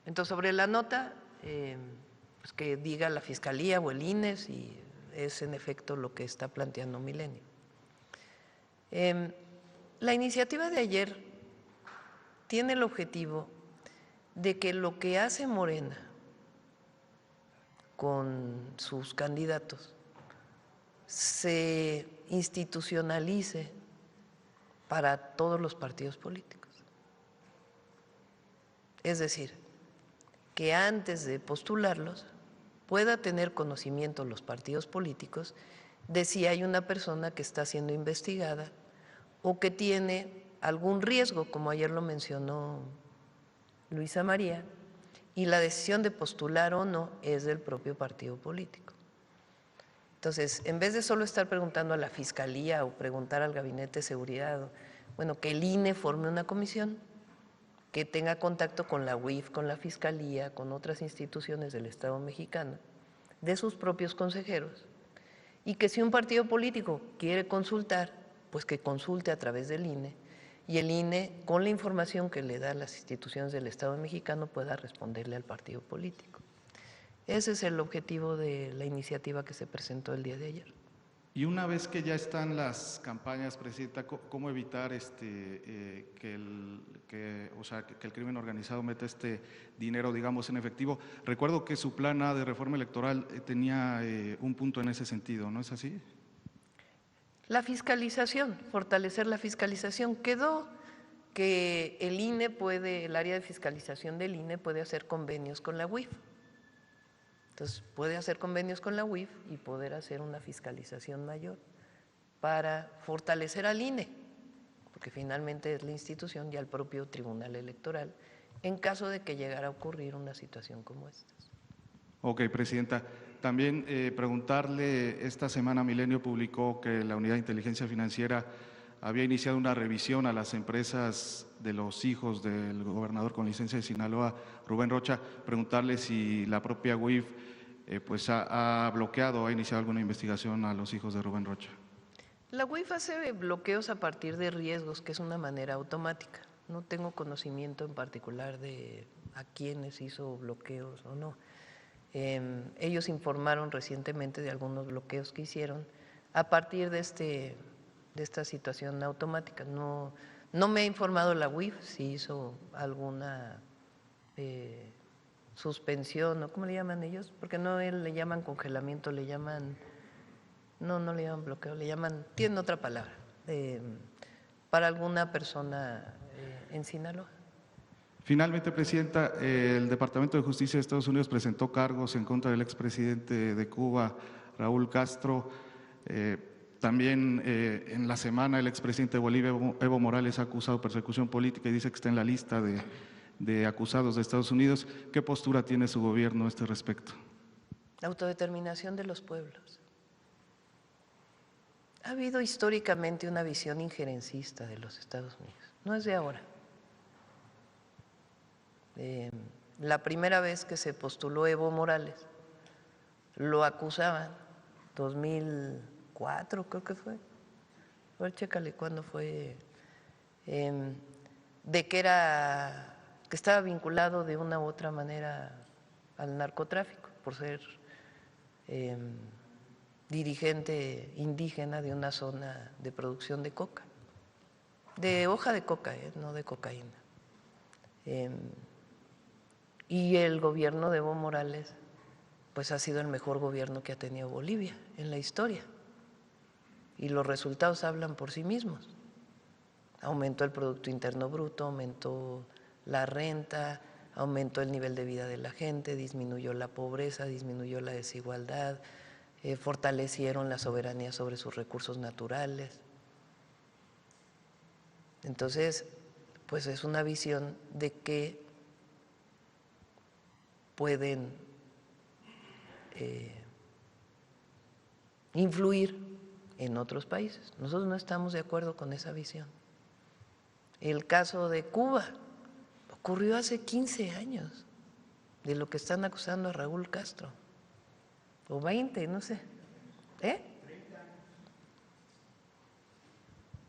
Entonces, sobre la nota, pues que diga la Fiscalía o el INE si es en efecto lo que está planteando Milenio. La iniciativa de ayer tiene el objetivo de que lo que hace Morena con sus candidatos se institucionalice para todos los partidos políticos. Es decir, que antes de postularlos pueda tener conocimiento los partidos políticos de si hay una persona que está siendo investigada o que tiene algún riesgo, como ayer lo mencionó Luisa María, y la decisión de postular o no es del propio partido político. Entonces, en vez de solo estar preguntando a la Fiscalía o preguntar al Gabinete de Seguridad, bueno, que el INE forme una comisión que tenga contacto con la UIF, con la Fiscalía, con otras instituciones del Estado mexicano, de sus propios consejeros, y que si un partido político quiere consultar, pues que consulte a través del INE, y el INE, con la información que le da las instituciones del Estado mexicano, pueda responderle al partido político. Ese es el objetivo de la iniciativa que se presentó el día de ayer. Y una vez que ya están las campañas, Presidenta, ¿cómo evitar que el crimen organizado meta este dinero, digamos, en efectivo? Recuerdo que su plan A de reforma electoral tenía un punto en ese sentido, ¿no es así? La fiscalización, fortalecer la fiscalización. Quedó que el INE el área de fiscalización del INE puede hacer convenios con la UIF. Entonces, puede hacer convenios con la UIF y poder hacer una fiscalización mayor para fortalecer al INE, porque finalmente es la institución y al propio Tribunal Electoral, en caso de que llegara a ocurrir una situación como esta. Ok, Presidenta. También preguntarle, esta semana Milenio publicó que la Unidad de Inteligencia Financiera había iniciado una revisión a las empresas de los hijos del gobernador con licencia de Sinaloa, Rubén Rocha. Preguntarle si la propia UIF pues ha bloqueado o ha iniciado alguna investigación a los hijos de Rubén Rocha. La UIF hace bloqueos a partir de riesgos, que es una manera automática. No tengo conocimiento en particular de a quiénes hizo bloqueos o no. Ellos informaron recientemente de algunos bloqueos que hicieron a partir de esta situación automática. No me ha informado la UIF si hizo alguna suspensión, o ¿cómo le llaman ellos? Porque no le llaman congelamiento, le llaman, no le llaman bloqueo, tienen otra palabra, para alguna persona en Sinaloa. Finalmente, Presidenta, el Departamento de Justicia de Estados Unidos presentó cargos en contra del expresidente de Cuba, Raúl Castro. También en la semana el expresidente de Bolivia, Evo Morales, ha acusado persecución política y dice que está en la lista de de acusados de Estados Unidos. ¿Qué postura tiene su gobierno a este respecto? La autodeterminación de los pueblos. Ha habido históricamente una visión injerencista de los Estados Unidos, no es de ahora. La primera vez que se postuló Evo Morales, lo acusaban, 2004 creo que fue, a ver, chécale cuándo fue, de que estaba vinculado de una u otra manera al narcotráfico, por ser dirigente indígena de una zona de producción de coca, de hoja de coca, no de cocaína. Y el gobierno de Evo Morales pues ha sido el mejor gobierno que ha tenido Bolivia en la historia, y los resultados hablan por sí mismos. Aumentó el Producto Interno Bruto, aumentó la renta, aumentó el nivel de vida de la gente, disminuyó la pobreza, disminuyó la desigualdad, fortalecieron la soberanía sobre sus recursos naturales. Entonces, pues es una visión de que pueden influir en otros países. Nosotros no estamos de acuerdo con esa visión. El caso de Cuba ocurrió hace 15 años, de lo que están acusando a Raúl Castro, o 20, no sé.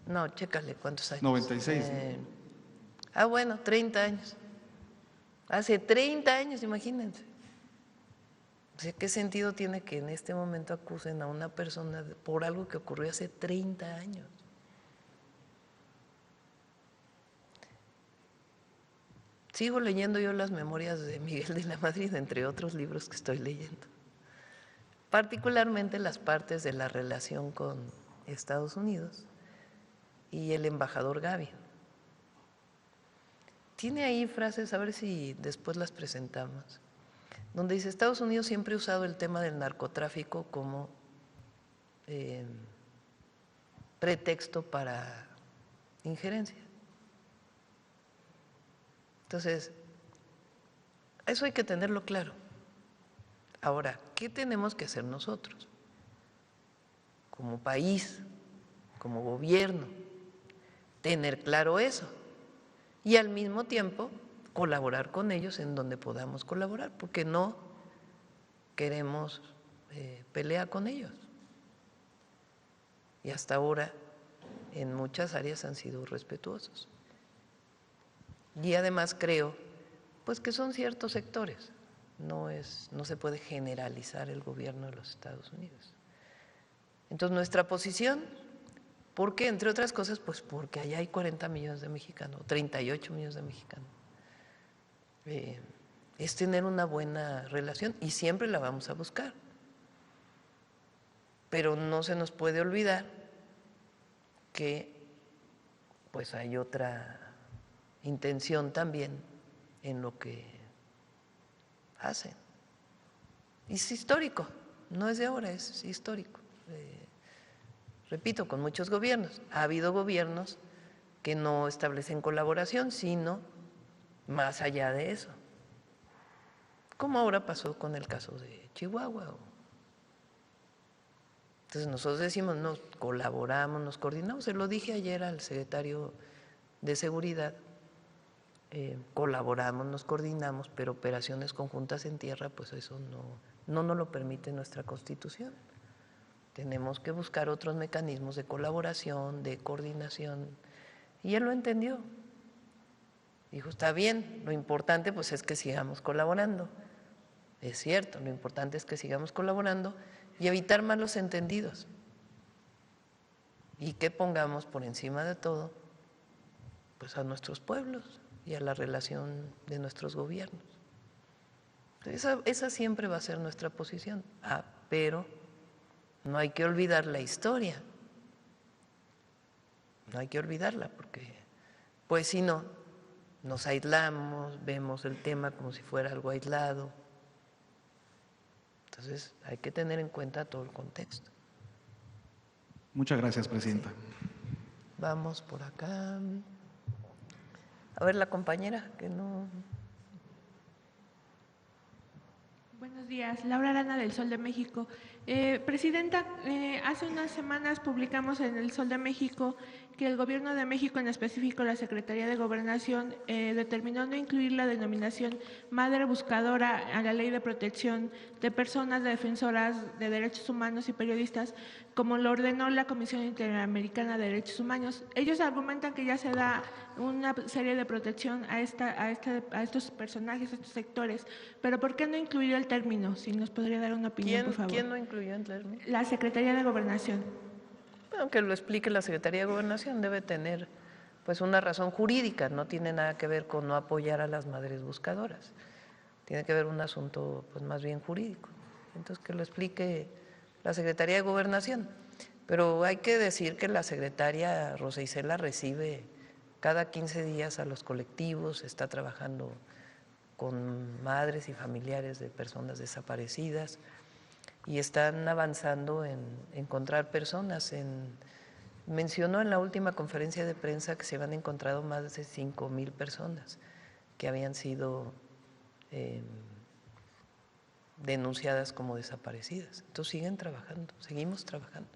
No, chécale cuántos años. 96. Bueno, 30 años. Hace 30 años, imagínense. O sea, ¿qué sentido tiene que en este momento acusen a una persona por algo que ocurrió hace 30 años? Sigo leyendo yo las memorias de Miguel de la Madrid, entre otros libros que estoy leyendo, particularmente las partes de la relación con Estados Unidos y el embajador Gavi. Tiene ahí frases, a ver si después las presentamos, donde dice: Estados Unidos siempre ha usado el tema del narcotráfico como pretexto para injerencia. Entonces, eso hay que tenerlo claro. Ahora, ¿qué tenemos que hacer nosotros como país, como gobierno? Tener claro eso y al mismo tiempo colaborar con ellos en donde podamos colaborar, porque no queremos pelea con ellos. Y hasta ahora en muchas áreas han sido respetuosos. Y además creo pues que son ciertos sectores, no se puede generalizar el gobierno de los Estados Unidos. Entonces nuestra posición, ¿por qué? Entre otras cosas, pues porque allá hay 40 millones de mexicanos, 38 millones de mexicanos. Es tener una buena relación y siempre la vamos a buscar. Pero no se nos puede olvidar que pues hay otra intención también en lo que hacen. Y es histórico, no es de ahora, es histórico. Repito, con muchos gobiernos. Ha habido gobiernos que no establecen colaboración, sino más allá de eso. Como ahora pasó con el caso de Chihuahua. Entonces nosotros decimos, nos colaboramos, nos coordinamos. Se lo dije ayer al secretario de Seguridad. Colaboramos, nos coordinamos, pero operaciones conjuntas en tierra, pues eso no nos lo permite nuestra Constitución. Tenemos que buscar otros mecanismos de colaboración, de coordinación, y él lo entendió. Dijo, está bien, lo importante pues es que sigamos colaborando. Es cierto, lo importante es que sigamos colaborando y evitar malos entendidos. Y que pongamos por encima de todo pues a nuestros pueblos y a la relación de nuestros gobiernos. Esa siempre va a ser nuestra posición. Pero no hay que olvidar la historia. No hay que olvidarla porque, pues si no, nos aislamos, vemos el tema como si fuera algo aislado. Entonces hay que tener en cuenta todo el contexto. Muchas gracias, Presidenta. Vamos por acá. A ver, la compañera, que no… Buenos días, Laura Arana del Sol de México. Presidenta, hace unas semanas publicamos en el Sol de México que el Gobierno de México, en específico la Secretaría de Gobernación, determinó no incluir la denominación Madre Buscadora a la Ley de Protección de Personas Defensoras de Derechos Humanos y Periodistas, como lo ordenó la Comisión Interamericana de Derechos Humanos. Ellos argumentan que ya se da una serie de protección a estos personajes, a estos sectores, pero ¿por qué no incluir el término? Si nos podría dar una opinión, por favor. ¿Quién no incluyó el término? La Secretaría de Gobernación. Bueno, que lo explique la Secretaría de Gobernación, debe tener pues una razón jurídica, no tiene nada que ver con no apoyar a las madres buscadoras, tiene que ver un asunto pues más bien jurídico. Entonces que lo explique la Secretaría de Gobernación, pero hay que decir que la secretaria Rosa Isela recibe cada 15 días a los colectivos, está trabajando con madres y familiares de personas desaparecidas y están avanzando en encontrar personas. Mencionó en la última conferencia de prensa que se habían encontrado más de 5,000 personas que habían sido denunciadas como desaparecidas. Entonces siguen trabajando, seguimos trabajando.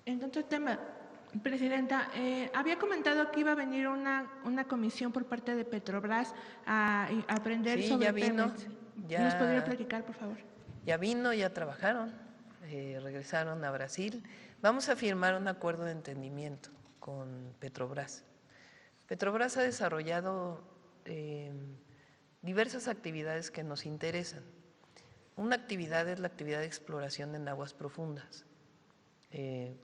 En otro tema, Presidenta, había comentado que iba a venir una comisión por parte de Petrobras a aprender sobre ya vino, Pemex. ¿Nos podría platicar, por favor? Ya vino, ya trabajaron, regresaron a Brasil. Vamos a firmar un acuerdo de entendimiento con Petrobras. Petrobras ha desarrollado diversas actividades que nos interesan. Una actividad es la actividad de exploración en aguas profundas,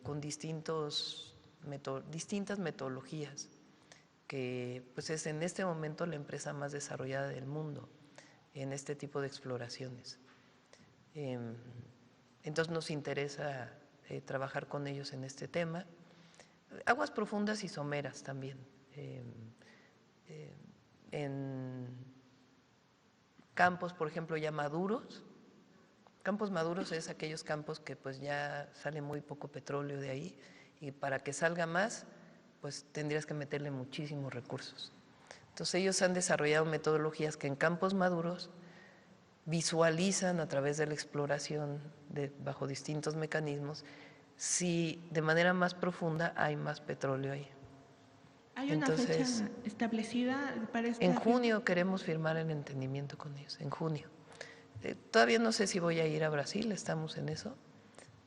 con distintas metodologías, que pues es en este momento la empresa más desarrollada del mundo en este tipo de exploraciones. Entonces nos interesa trabajar con ellos en este tema. Aguas profundas y someras también. En campos, por ejemplo, ya maduros. Campos maduros es aquellos campos que pues ya sale muy poco petróleo de ahí y para que salga más, pues tendrías que meterle muchísimos recursos. Entonces ellos han desarrollado metodologías que en campos maduros visualizan a través de la exploración bajo distintos mecanismos si de manera más profunda hay más petróleo ahí. ¿Hay una fecha establecida para esta En junio queremos firmar el entendimiento con ellos, en junio. Todavía no sé si voy a ir a Brasil, estamos en eso,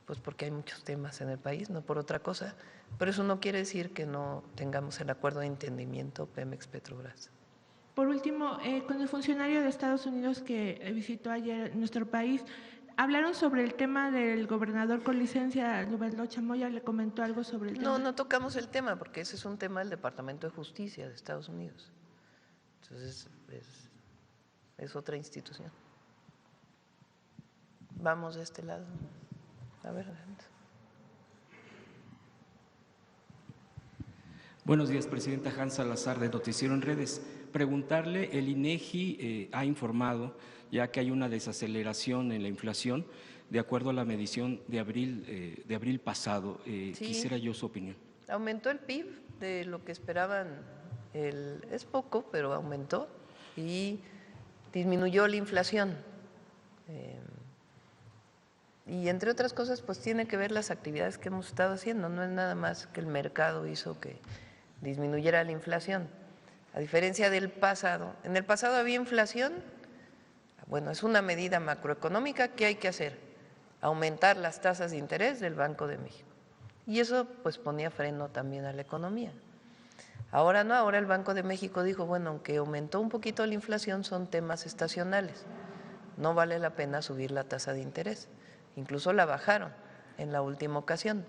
pues porque hay muchos temas en el país, no por otra cosa, pero eso no quiere decir que no tengamos el acuerdo de entendimiento Pemex-Petrobras. Por último, con el funcionario de Estados Unidos que visitó ayer nuestro país, hablaron sobre el tema del gobernador con licencia, Lourdes Chamoya, ¿le comentó algo sobre el tema? No tocamos el tema porque ese es un tema del Departamento de Justicia de Estados Unidos. Entonces, es otra institución. Vamos de este lado. A ver, adelante. Buenos días, Presidenta. Hans Salazar, de Noticiero en Redes. Preguntarle, el INEGI ha informado ya que hay una desaceleración en la inflación de acuerdo a la medición de abril pasado. Sí. Quisiera yo su opinión. Aumentó el PIB de lo que esperaban, es poco, pero aumentó y disminuyó la inflación. Y entre otras cosas, pues tiene que ver las actividades que hemos estado haciendo, no es nada más que el mercado hizo que disminuyera la inflación. A diferencia del pasado, en el pasado había inflación, bueno, es una medida macroeconómica que hay que hacer, aumentar las tasas de interés del Banco de México. Y eso pues ponía freno también a la economía. Ahora no, ahora el Banco de México dijo, bueno, aunque aumentó un poquito la inflación, son temas estacionales, no vale la pena subir la tasa de interés. Incluso la bajaron en la última ocasión.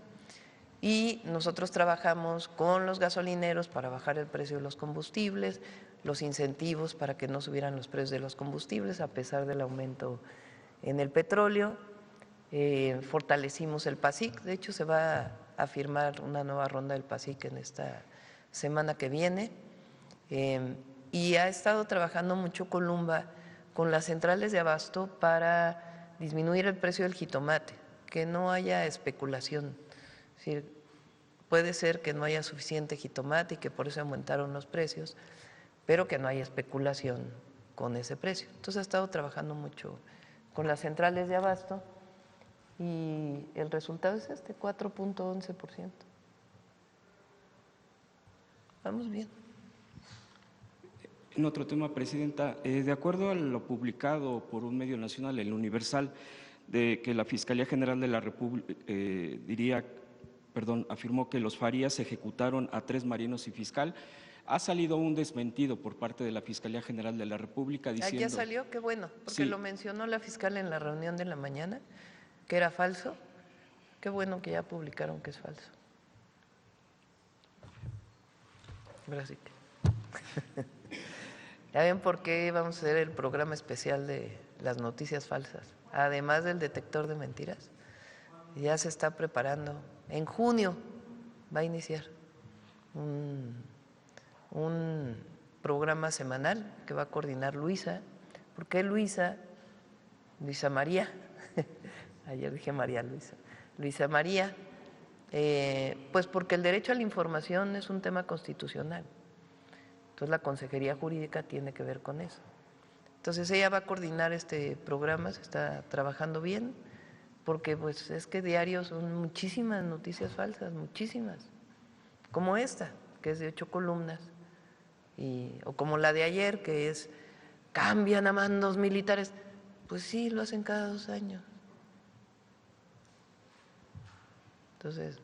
Y nosotros trabajamos con los gasolineros para bajar el precio de los combustibles, los incentivos para que no subieran los precios de los combustibles a pesar del aumento en el petróleo. Fortalecimos el PASIC, de hecho se va a firmar una nueva ronda del PASIC en esta semana que viene. Y ha estado trabajando mucho Columba con las centrales de abasto para disminuir el precio del jitomate, que no haya especulación. Es decir, puede ser que no haya suficiente jitomate y que por eso aumentaron los precios, pero que no hay especulación con ese precio. Entonces ha estado trabajando mucho con las centrales de abasto y el resultado es este, 4.11%. Vamos bien. En otro tema, Presidenta, de acuerdo a lo publicado por un medio nacional, El Universal, de que la Fiscalía General de la República afirmó que los Farías ejecutaron a 3 marinos y fiscal. Ha salido un desmentido por parte de la Fiscalía General de la República diciendo… ¿Ya salió? Qué bueno, porque sí, lo mencionó la fiscal en la reunión de la mañana, que era falso. Qué bueno que ya publicaron que es falso. Gracias. Ya ven por qué vamos a hacer el programa especial de las noticias falsas, además del detector de mentiras. Ya se está preparando. En junio va a iniciar un programa semanal que va a coordinar Luisa. ¿Por qué Luisa? Luisa María. Ayer dije María Luisa. Luisa María. Pues porque el derecho a la información es un tema constitucional. Entonces la Consejería Jurídica tiene que ver con eso. Entonces ella va a coordinar este programa, se está trabajando bien, porque pues es que diario son muchísimas noticias falsas, muchísimas, como esta, que es de 8 columnas, o como la de ayer, que es cambian a mandos militares. Pues sí, lo hacen cada 2 años. Entonces,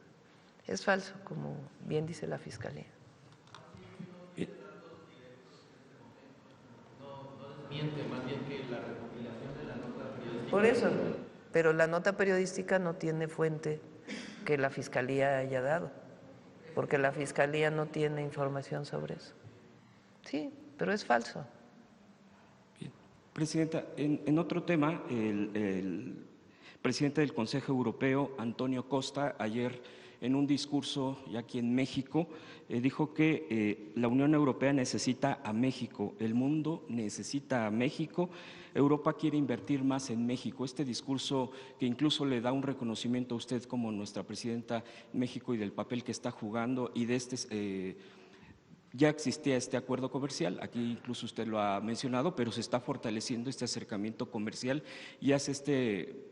es falso, como bien dice la Fiscalía. Miente, más bien que la recopilación de la nota periodística. Por eso, pero la nota periodística no tiene fuente que la Fiscalía haya dado, porque la Fiscalía no tiene información sobre eso. Sí, pero es falso. Bien. Presidenta, en otro tema, el presidente del Consejo Europeo, Antonio Costa, ayer en un discurso y aquí en México, dijo que la Unión Europea necesita a México, el mundo necesita a México, Europa quiere invertir más en México. Este discurso que incluso le da un reconocimiento a usted como nuestra presidenta en México y del papel que está jugando y de ya existía este acuerdo comercial, aquí incluso usted lo ha mencionado, pero se está fortaleciendo este acercamiento comercial y hace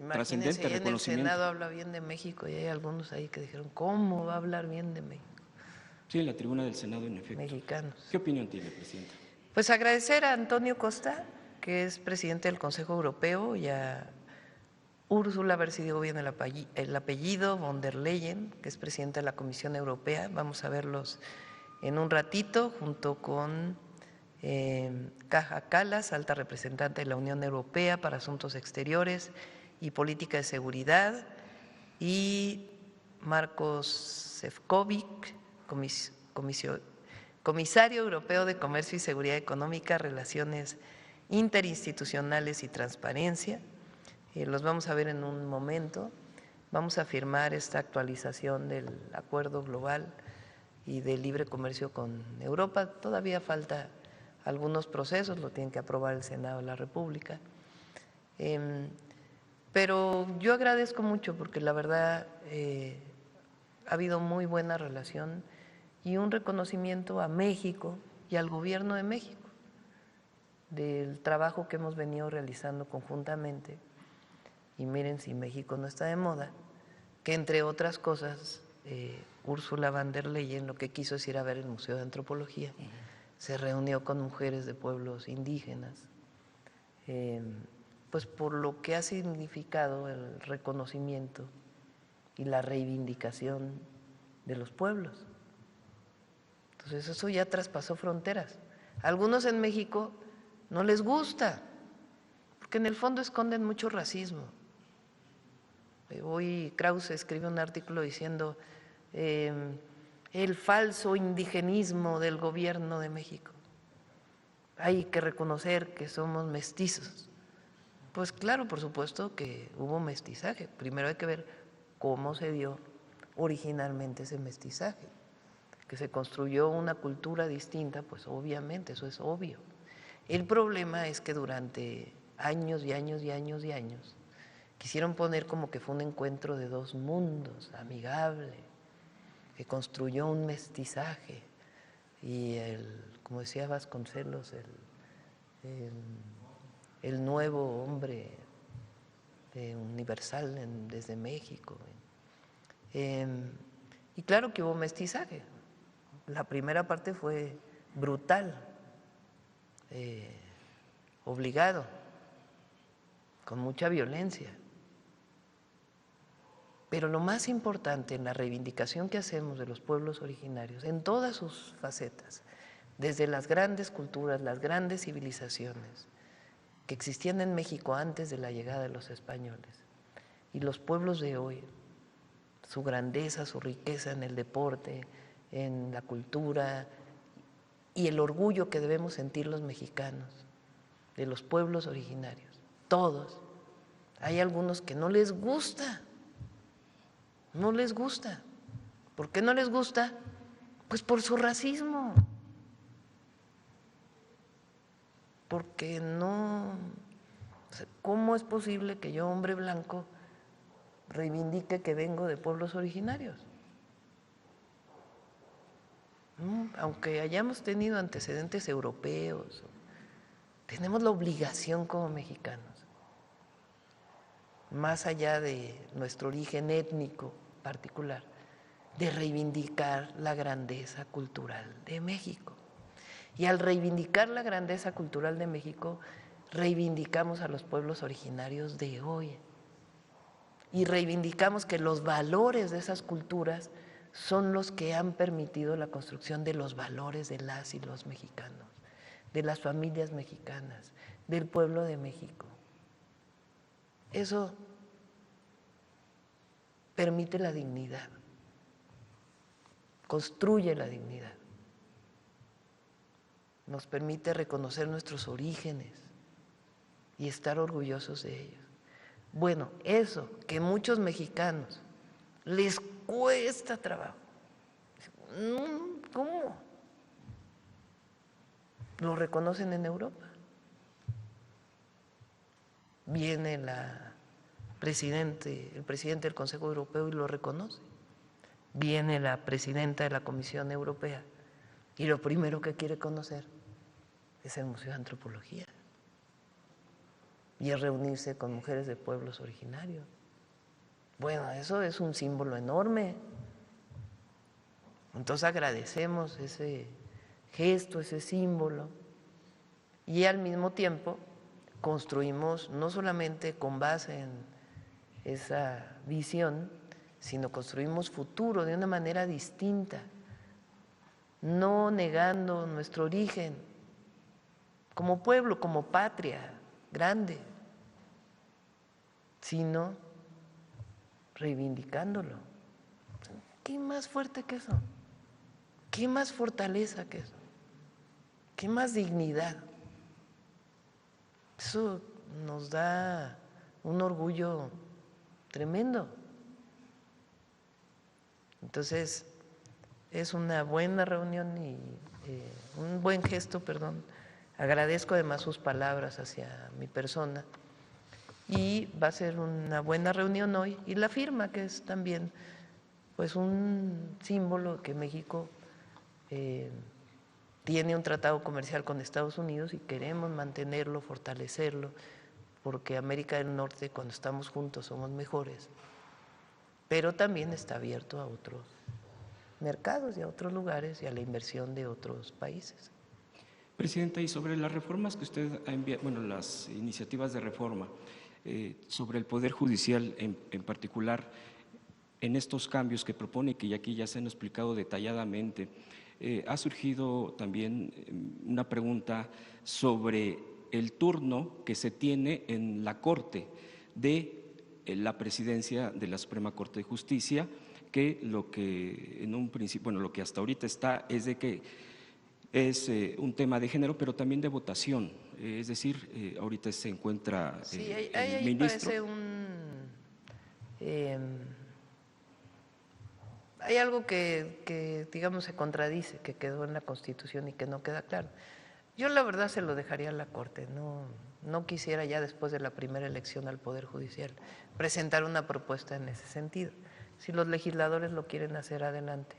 trascendente reconocimiento. En el Senado habla bien de México y hay algunos ahí que dijeron, ¿cómo va a hablar bien de México? Sí, en la tribuna del Senado, en efecto. Mexicanos. ¿Qué opinión tiene, Presidenta? Pues agradecer a Antonio Costa, que es presidente del Consejo Europeo, y a Úrsula, a ver si digo bien el apellido, von der Leyen, que es presidenta de la Comisión Europea. Vamos a verlos en un ratito, junto con Kaja Kallas, alta representante de la Unión Europea para Asuntos Exteriores y Política de Seguridad, y Marcos Sefcovic, comisario europeo de Comercio y Seguridad Económica, Relaciones Interinstitucionales y Transparencia. Los vamos a ver en un momento. Vamos a firmar esta actualización del Acuerdo Global y de Libre Comercio con Europa. Todavía falta algunos procesos, lo tienen que aprobar el Senado de la República. Pero yo agradezco mucho porque la verdad ha habido muy buena relación y un reconocimiento a México y al Gobierno de México del trabajo que hemos venido realizando conjuntamente. Y miren, si México no está de moda, que entre otras cosas, Úrsula von der Leyen lo que quiso es ir a ver el Museo de Antropología. Se reunió con mujeres de pueblos indígenas, pues por lo que ha significado el reconocimiento y la reivindicación de los pueblos. Entonces eso ya traspasó fronteras. A algunos en México no les gusta, porque en el fondo esconden mucho racismo. Hoy Krause escribe un artículo diciendo el falso indigenismo del gobierno de México. Hay que reconocer que somos mestizos. Pues claro, por supuesto que hubo mestizaje. Primero hay que ver cómo se dio originalmente ese mestizaje. Que se construyó una cultura distinta, pues obviamente, eso es obvio. El problema es que durante años y años y años y años quisieron poner como que fue un encuentro de dos mundos, amigable, que construyó un mestizaje y como decía Vasconcelos, el nuevo hombre universal desde México. Y claro que hubo mestizaje. La primera parte fue brutal, obligado, con mucha violencia. Pero lo más importante en la reivindicación que hacemos de los pueblos originarios, en todas sus facetas, desde las grandes culturas, las grandes civilizaciones que existían en México antes de la llegada de los españoles, y los pueblos de hoy, su grandeza, su riqueza en el deporte, en la cultura y el orgullo que debemos sentir los mexicanos de los pueblos originarios, todos. Hay algunos que no les gusta. No les gusta. ¿Por qué no les gusta? Pues por su racismo. Porque no… ¿Cómo es posible que yo, hombre blanco, reivindique que vengo de pueblos originarios? Aunque hayamos tenido antecedentes europeos, tenemos la obligación como mexicanos, más allá de nuestro origen étnico particular, de reivindicar la grandeza cultural de México. Y al reivindicar la grandeza cultural de México, reivindicamos a los pueblos originarios de hoy. Y reivindicamos que los valores de esas culturas son los que han permitido la construcción de los valores de las y los mexicanos, de las familias mexicanas, del pueblo de México. Eso permite la dignidad, construye la dignidad, nos permite reconocer nuestros orígenes y estar orgullosos de ellos. Bueno, eso que muchos mexicanos les cuesta trabajo. ¿Cómo? Lo reconocen en Europa. Viene el presidente del Consejo Europeo y lo reconoce. Viene la presidenta de la Comisión Europea y lo primero que quiere conocer es el Museo de Antropología y es reunirse con mujeres de pueblos originarios. Bueno, eso es un símbolo enorme. Entonces agradecemos ese gesto, ese símbolo, y al mismo tiempo construimos no solamente con base en esa visión, sino construimos futuro de una manera distinta, no negando nuestro origen como pueblo, como patria grande, sino reivindicándolo. ¿Qué más fuerte que eso? ¿Qué más fortaleza que eso? ¿Qué más dignidad? Eso nos da un orgullo tremendo. Entonces, es una buena reunión y un buen gesto, perdón. Agradezco además sus palabras hacia mi persona y va a ser una buena reunión hoy, y la firma, que es también pues un símbolo que México tiene un tratado comercial con Estados Unidos y queremos mantenerlo, fortalecerlo, porque América del Norte, cuando estamos juntos, somos mejores, pero también está abierto a otros mercados y a otros lugares y a la inversión de otros países. Presidenta, y sobre las reformas que usted ha enviado, bueno, las iniciativas de reforma, sobre el Poder Judicial en particular, en estos cambios que propone, que aquí ya se han explicado detalladamente, ha surgido también una pregunta sobre el turno que se tiene en la Corte de la presidencia de la Suprema Corte de Justicia, que lo que en un principio, bueno, lo que hasta ahorita está es de que es un tema de género, pero también de votación, es decir, ahorita se encuentra sí, el ministro. Parece hay algo que digamos se contradice, que quedó en la Constitución y que no queda claro. Yo la verdad se lo dejaría a la Corte, no quisiera ya después de la primera elección al Poder Judicial presentar una propuesta en ese sentido. Si los legisladores lo quieren hacer, adelante.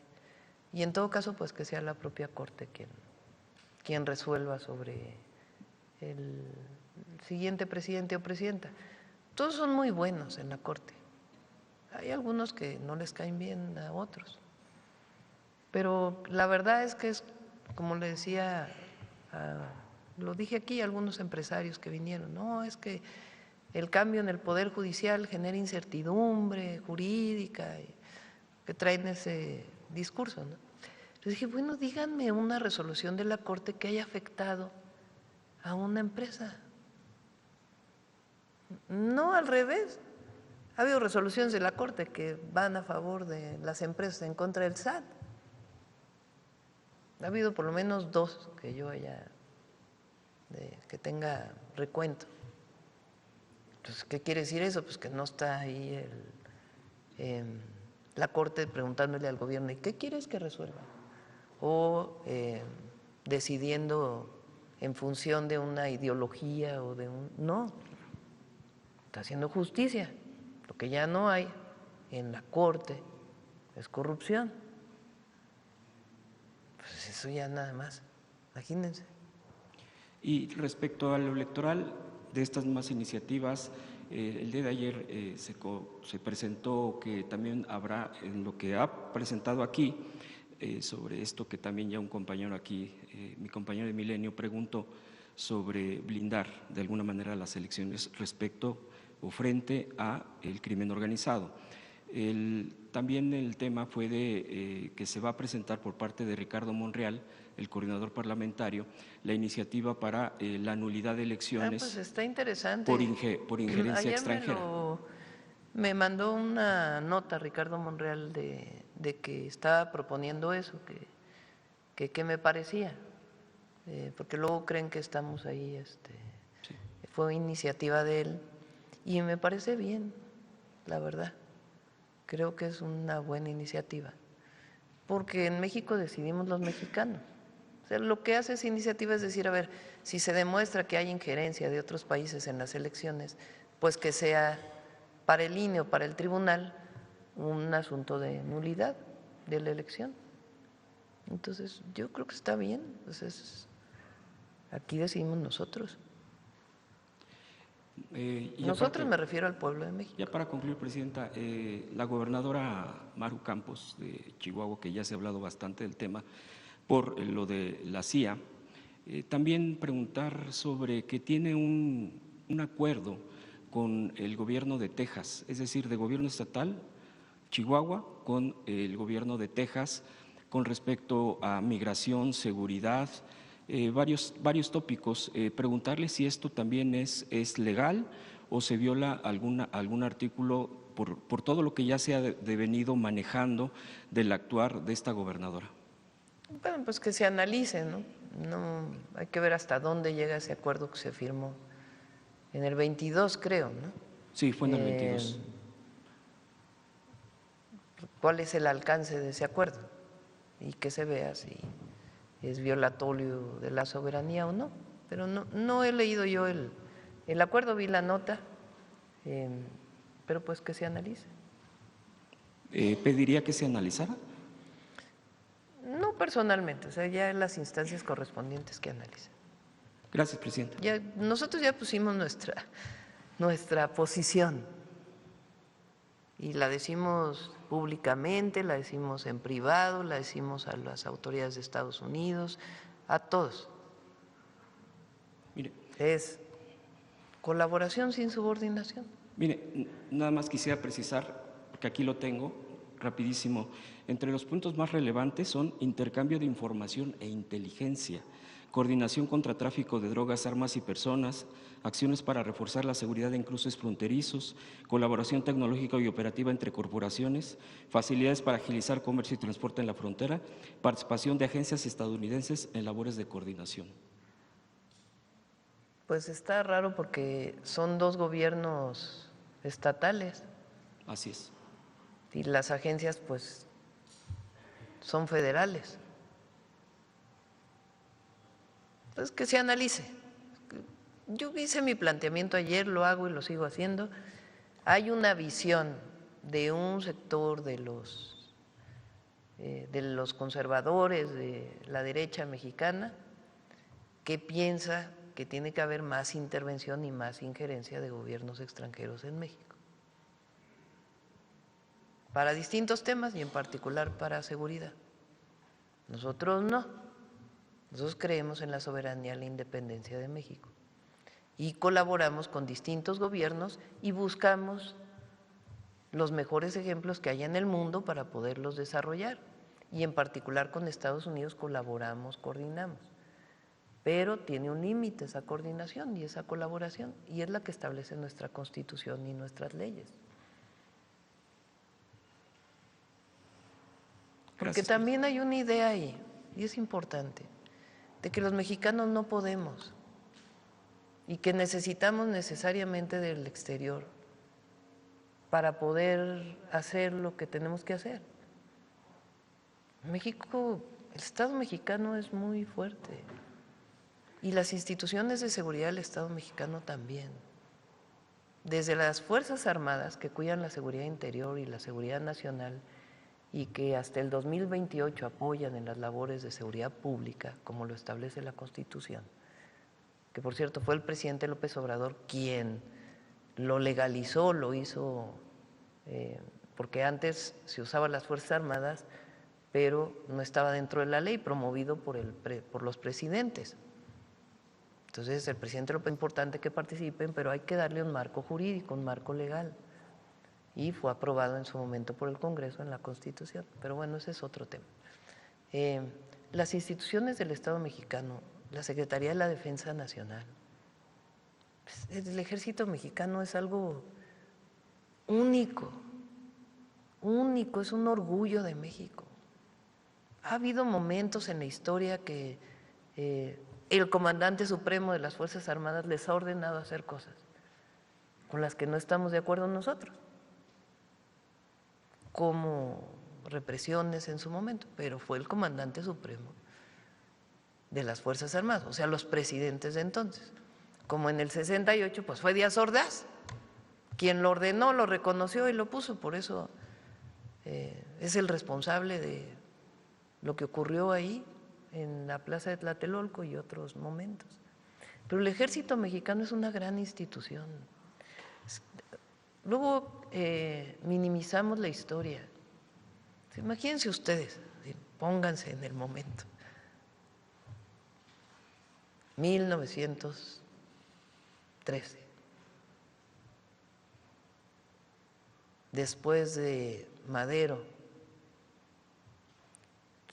Y en todo caso, pues que sea la propia Corte quien resuelva sobre el siguiente presidente o presidenta. Todos son muy buenos en la Corte. Hay algunos que no les caen bien a otros. Pero la verdad es que es, como le decía, lo dije aquí a algunos empresarios que vinieron, no, es que el cambio en el Poder Judicial genera incertidumbre jurídica, que traen ese discurso, ¿no? Les dije, bueno, díganme una resolución de la Corte que haya afectado a una empresa. No al revés. Ha habido resoluciones de la Corte que van a favor de las empresas en contra del SAT. Ha habido por lo menos 2 que yo que tenga recuento. Entonces, ¿qué quiere decir eso? Pues que no está ahí la Corte preguntándole al gobierno, ¿y qué quieres que resuelva? O decidiendo en función de una ideología o de un… No, está haciendo justicia. Lo que ya no hay en la Corte es corrupción. Pues eso ya nada más, imagínense. Y respecto a lo electoral, de estas mismas iniciativas, el día de ayer se presentó que también habrá, en lo que ha presentado aquí, sobre esto que también ya un compañero aquí, mi compañero de Milenio, preguntó sobre blindar de alguna manera las elecciones respecto o frente a el crimen organizado. También el tema fue de que se va a presentar por parte de Ricardo Monreal, el coordinador parlamentario, la iniciativa para la nulidad de elecciones pues está interesante. por injerencia Ayer extranjera. Me mandó una nota Ricardo Monreal de que estaba proponiendo eso, que qué me parecía, porque luego creen que estamos ahí, fue iniciativa de él y me parece bien, la verdad. Creo que es una buena iniciativa, porque en México decidimos los mexicanos. O sea, lo que hace esa iniciativa es decir, a ver, si se demuestra que hay injerencia de otros países en las elecciones, pues que sea para el INE o para el tribunal un asunto de nulidad de la elección. Entonces, yo creo que está bien, pues aquí decidimos nosotros. Nosotros me refiero al pueblo de México. Ya para concluir, Presidenta, la gobernadora Maru Campos de Chihuahua, que ya se ha hablado bastante del tema por lo de la CIA, también preguntar sobre que tiene un acuerdo con el gobierno de Texas, es decir, de gobierno estatal, Chihuahua, con el gobierno de Texas, con respecto a migración, seguridad, varios tópicos. Preguntarle si esto también es legal o se viola algún artículo por todo lo que ya se ha venido manejando del actuar de esta gobernadora. Bueno, pues que se analice, ¿no? Hay que ver hasta dónde llega ese acuerdo que se firmó en el 22, creo, ¿no? Sí, fue en el 22. ¿Cuál es el alcance de ese acuerdo? Y que se vea si es violatorio de la soberanía o no. Pero no he leído yo el acuerdo, vi la nota, pero pues que se analice. ¿Pediría que se analizara? No personalmente, o sea, ya en las instancias correspondientes que analicen. Gracias, Presidenta. Nosotros ya pusimos nuestra posición y la decimos públicamente, la decimos en privado, la decimos a las autoridades de Estados Unidos, a todos. Mire, es colaboración sin subordinación. Mire, nada más quisiera precisar, porque aquí lo tengo, rapidísimo, entre los puntos más relevantes son intercambio de información e inteligencia, coordinación contra tráfico de drogas, armas y personas, acciones para reforzar la seguridad en cruces fronterizos, colaboración tecnológica y operativa entre corporaciones, facilidades para agilizar comercio y transporte en la frontera, participación de agencias estadounidenses en labores de coordinación. Pues está raro porque son 2 gobiernos estatales. Así es. Y las agencias pues son federales. Entonces que se analice. Yo hice mi planteamiento ayer, lo hago y lo sigo haciendo. Hay una visión de un sector de de los conservadores, de la derecha mexicana, que piensa que tiene que haber más intervención y más injerencia de gobiernos extranjeros en México, para distintos temas y en particular para seguridad. Nosotros no, nosotros creemos en la soberanía y la independencia de México y colaboramos con distintos gobiernos y buscamos los mejores ejemplos que haya en el mundo para poderlos desarrollar, y en particular con Estados Unidos colaboramos, coordinamos, pero tiene un límite esa coordinación y esa colaboración, y es la que establece nuestra Constitución y nuestras leyes. Porque también hay una idea ahí, y es importante, de que los mexicanos no podemos y que necesitamos necesariamente del exterior para poder hacer lo que tenemos que hacer. México, el Estado mexicano es muy fuerte y las instituciones de seguridad del Estado mexicano también. Desde las Fuerzas Armadas, que cuidan la seguridad interior y la seguridad nacional y que hasta el 2028 apoyan en las labores de seguridad pública, como lo establece la Constitución, que por cierto fue el presidente López Obrador quien lo legalizó, lo hizo, porque antes se usaban las Fuerzas Armadas, pero no estaba dentro de la ley, promovido por los presidentes. Entonces el presidente López, es importante que participen, pero hay que darle un marco jurídico, un marco legal, y fue aprobado en su momento por el Congreso en la Constitución, pero bueno, ese es otro tema. Las instituciones del Estado mexicano, la Secretaría de la Defensa Nacional, el Ejército mexicano es algo único, único, es un orgullo de México. Ha habido momentos en la historia que el comandante supremo de las Fuerzas Armadas les ha ordenado hacer cosas con las que no estamos de acuerdo nosotros, como represiones en su momento, pero fue el comandante supremo de las Fuerzas Armadas, o sea, los presidentes de entonces. Como en el 68, pues fue Díaz Ordaz quien lo ordenó, lo reconoció y lo puso, por eso es el responsable de lo que ocurrió ahí en la Plaza de Tlatelolco y otros momentos. Pero el Ejército mexicano es una gran institución. Luego minimizamos la historia. Imagínense ustedes, pónganse en el momento. 1913. Después de Madero,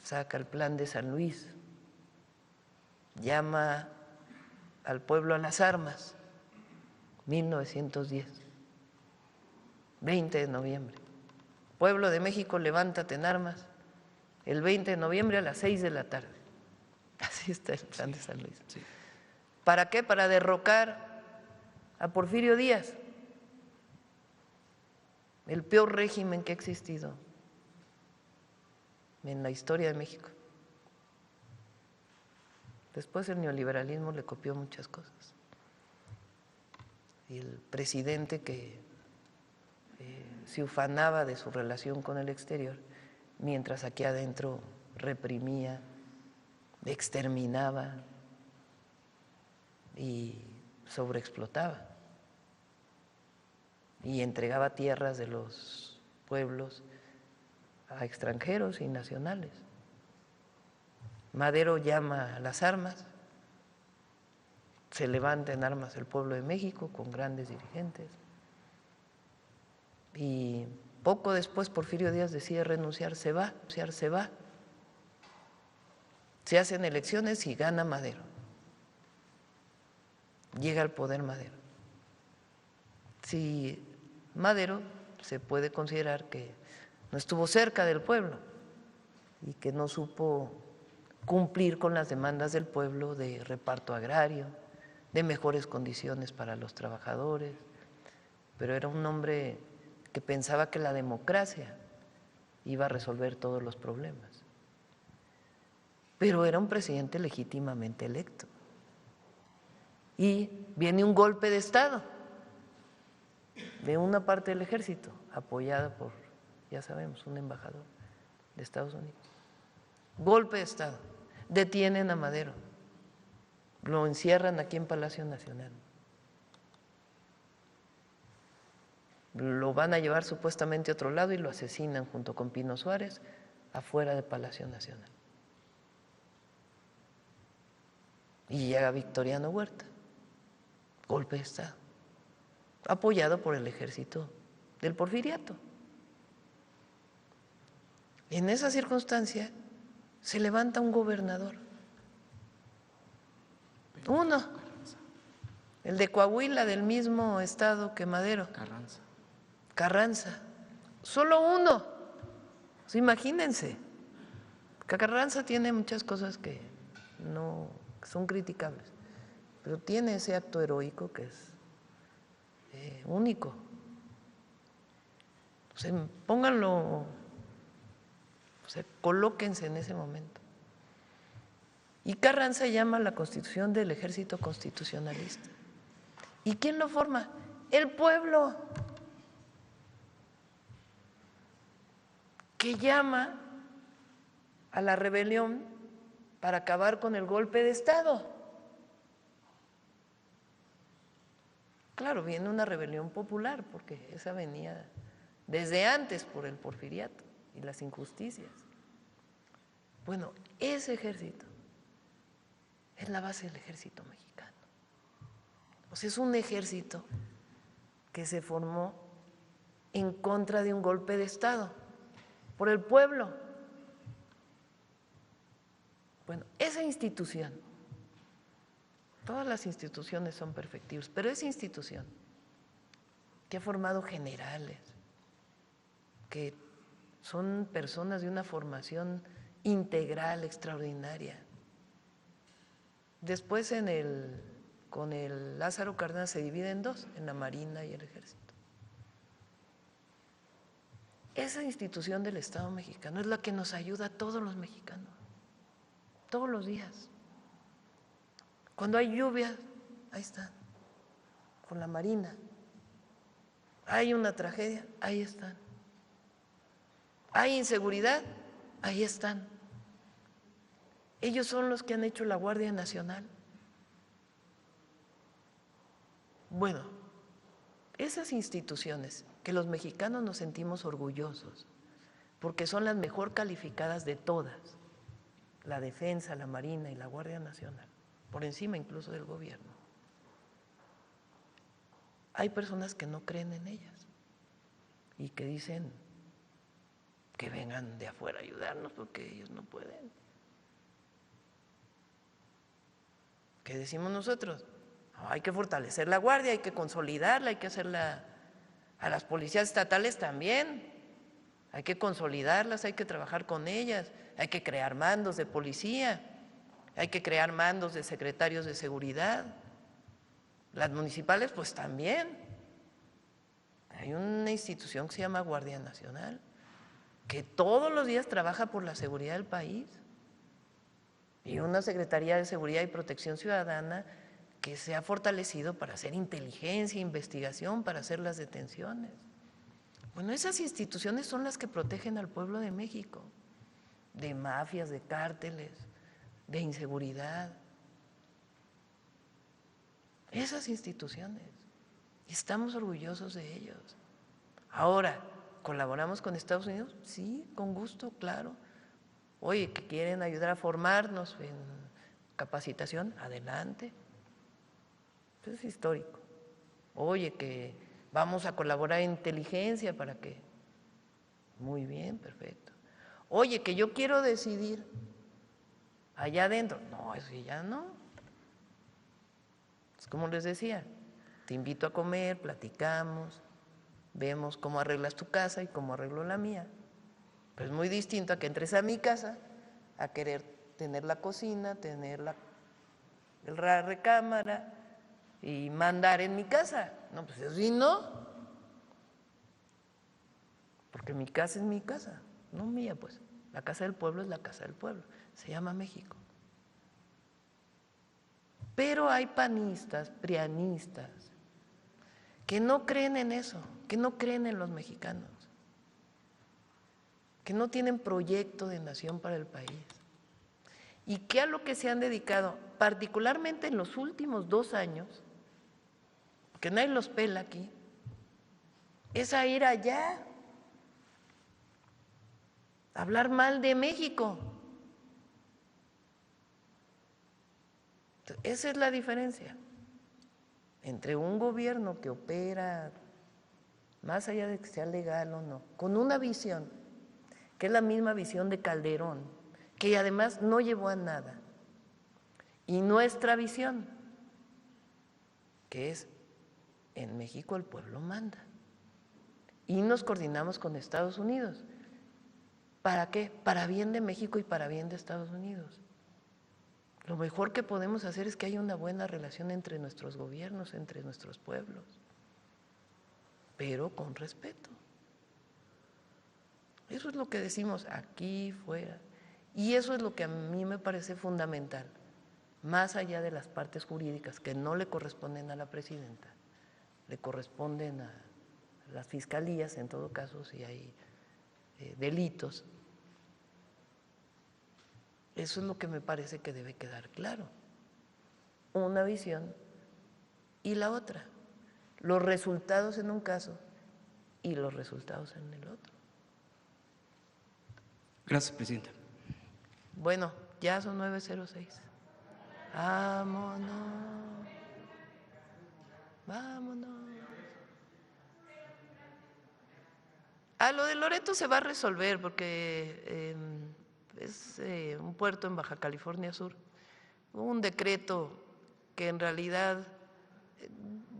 saca el Plan de San Luis, llama al pueblo a las armas, 1910, 20 de noviembre. Pueblo de México, levántate en armas, el 20 de noviembre a las 6 de la tarde. Así está el Plan de San Luis. Sí. ¿Para qué? Para derrocar a Porfirio Díaz, el peor régimen que ha existido en la historia de México. Después el neoliberalismo le copió muchas cosas. Y el presidente que se ufanaba de su relación con el exterior, mientras aquí adentro reprimía, exterminaba y sobreexplotaba y entregaba tierras de los pueblos a extranjeros y nacionales. Madero llama a las armas, se levanta en armas el pueblo de México con grandes dirigentes y poco después Porfirio Díaz decide renunciar, se va. Se hacen elecciones y gana Madero. Llega al poder Madero. Si Madero se puede considerar que no estuvo cerca del pueblo y que no supo cumplir con las demandas del pueblo de reparto agrario, de mejores condiciones para los trabajadores, pero era un hombre que pensaba que la democracia iba a resolver todos los problemas. Pero era un presidente legítimamente electo. Y viene un golpe de Estado de una parte del ejército, apoyada por, ya sabemos, un embajador de Estados Unidos. golpe de Estado, detienen a Madero, lo encierran aquí en Palacio Nacional. Lo van a llevar supuestamente a otro lado y lo asesinan junto con Pino Suárez afuera de Palacio Nacional. Y llega Victoriano Huerta, golpe de Estado, apoyado por el ejército del Porfiriato. En esa circunstancia se levanta un gobernador, uno, el de Coahuila, del mismo estado que Madero, Carranza, solo uno. Pues imagínense, Carranza tiene muchas cosas que no que son criticables, pero tiene ese acto heroico que es único. O sea, pónganlo, o sea, colóquense en ese momento. Y Carranza llama a la constitución del ejército constitucionalista. ¿Y quién lo forma? El pueblo, que llama a la rebelión para acabar con el golpe de Estado. Claro, viene una rebelión popular, porque esa venía desde antes por el porfiriato y las injusticias. Bueno, ese ejército es la base del ejército mexicano. O sea, es un ejército que se formó en contra de un golpe de Estado, por el pueblo. Bueno, esa institución, todas las instituciones son perfectivas, pero esa institución que ha formado generales, que son personas de una formación integral, extraordinaria. Después con el Lázaro Cárdenas se divide en dos, en la Marina y el Ejército. Esa institución del Estado mexicano es la que nos ayuda a todos los mexicanos, todos los días. Cuando hay lluvia, ahí están, con la Marina. Hay una tragedia, ahí están. Hay inseguridad, ahí están. Ellos son los que han hecho la Guardia Nacional. Bueno, esas instituciones que los mexicanos nos sentimos orgullosos, porque son las mejor calificadas de todas, la Defensa, la Marina y la Guardia Nacional, por encima incluso del gobierno. Hay personas que no creen en ellas y que dicen que vengan de afuera a ayudarnos porque ellos no pueden. ¿Qué decimos nosotros? Hay que fortalecer la Guardia, hay que consolidarla, hay que hacerla. A las policías estatales también, hay que consolidarlas, hay que trabajar con ellas, hay que crear mandos de policía, hay que crear mandos de secretarios de seguridad. Las municipales pues también. Hay una institución que se llama Guardia Nacional, que todos los días trabaja por la seguridad del país, y una Secretaría de Seguridad y Protección Ciudadana que se ha fortalecido para hacer inteligencia, investigación, para hacer las detenciones. Bueno, esas instituciones son las que protegen al pueblo de México, de mafias, de cárteles, de inseguridad. Esas instituciones, y estamos orgullosos de ellos. Ahora, ¿colaboramos con Estados Unidos? Sí, con gusto, claro. Oye, que quieren ayudar a formarnos en capacitación, adelante. Eso es histórico. Oye, que vamos a colaborar en inteligencia para que… Muy bien, perfecto. Oye, que yo quiero decidir allá adentro. No, eso ya no. Es como les decía, te invito a comer, platicamos, vemos cómo arreglas tu casa y cómo arreglo la mía. Pero es muy distinto a que entres a mi casa a querer tener la cocina, tener la recámara y mandar en mi casa. No, pues así no. Porque mi casa es mi casa, no mía, pues. La casa del pueblo es la casa del pueblo. Se llama México. Pero hay panistas, prianistas, que no creen en eso, que no creen en los mexicanos, que no tienen proyecto de nación para el país. y que a lo que se han dedicado, particularmente en los últimos 2 años, que nadie los pela aquí, es a ir allá, a hablar mal de México. Esa es la diferencia entre un gobierno que opera, más allá de que sea legal o no, con una visión, que es la misma visión de Calderón, que además no llevó a nada, y nuestra visión, que es en México el pueblo manda, y nos coordinamos con Estados Unidos. ¿Para qué? Para bien de México y para bien de Estados Unidos. Lo mejor que podemos hacer es que haya una buena relación entre nuestros gobiernos, entre nuestros pueblos, pero con respeto. Eso es lo que decimos aquí, fuera, y eso es lo que a mí me parece fundamental, más allá de las partes jurídicas que no le corresponden a la presidenta, le corresponden a las fiscalías, en todo caso, si hay delitos. Eso es lo que me parece que debe quedar claro. Una visión y la otra. Los resultados en un caso y los resultados en el otro. Gracias, Presidenta. Bueno, ya son 9:06. Vámonos. Vámonos. Lo de Loreto se va a resolver porque es un puerto en Baja California Sur. Hubo un decreto que en realidad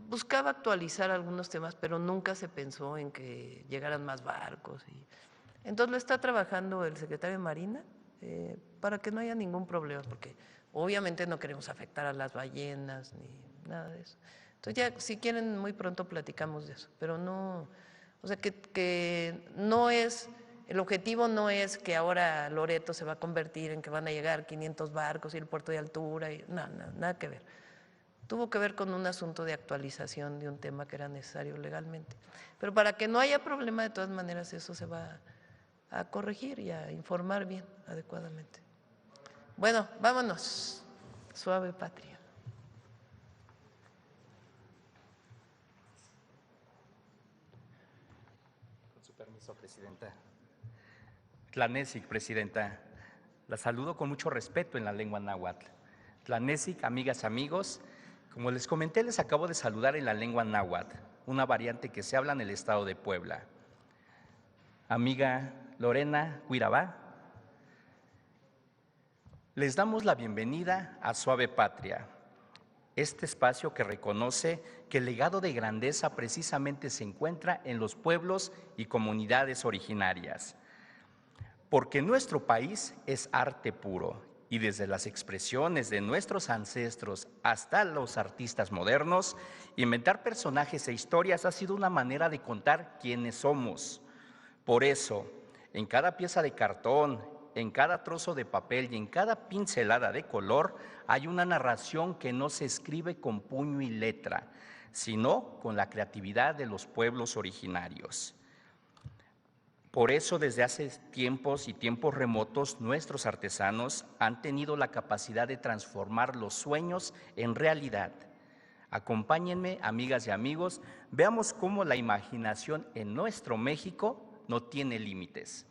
buscaba actualizar algunos temas, pero nunca se pensó en que llegaran más barcos. Entonces lo está trabajando el secretario de Marina para que no haya ningún problema, porque obviamente no queremos afectar a las ballenas ni nada de eso. Entonces ya si quieren muy pronto platicamos de eso, pero no, o sea que no es… El objetivo no es que ahora Loreto se va a convertir en que van a llegar 500 barcos y el puerto de altura, nada que ver. Tuvo que ver con un asunto de actualización de un tema que era necesario legalmente. Pero para que no haya problema, de todas maneras, eso se va a corregir y a informar bien, adecuadamente. Bueno, vámonos. Suave patria. Con su permiso, Presidenta. Tlanesic, Presidenta, la saludo con mucho respeto en la lengua náhuatl. Tlanesic, amigas, amigos, como les comenté, les acabo de saludar en la lengua náhuatl, una variante que se habla en el estado de Puebla. Amiga Lorena Cuirabá, les damos la bienvenida a Suave Patria, este espacio que reconoce que el legado de grandeza precisamente se encuentra en los pueblos y comunidades originarias. Porque nuestro país es arte puro y desde las expresiones de nuestros ancestros hasta los artistas modernos, inventar personajes e historias ha sido una manera de contar quiénes somos. Por eso, en cada pieza de cartón, en cada trozo de papel y en cada pincelada de color hay una narración que no se escribe con puño y letra, sino con la creatividad de los pueblos originarios. Por eso, desde hace tiempos y tiempos remotos, nuestros artesanos han tenido la capacidad de transformar los sueños en realidad. Acompáñenme, amigas y amigos, veamos cómo la imaginación en nuestro México no tiene límites.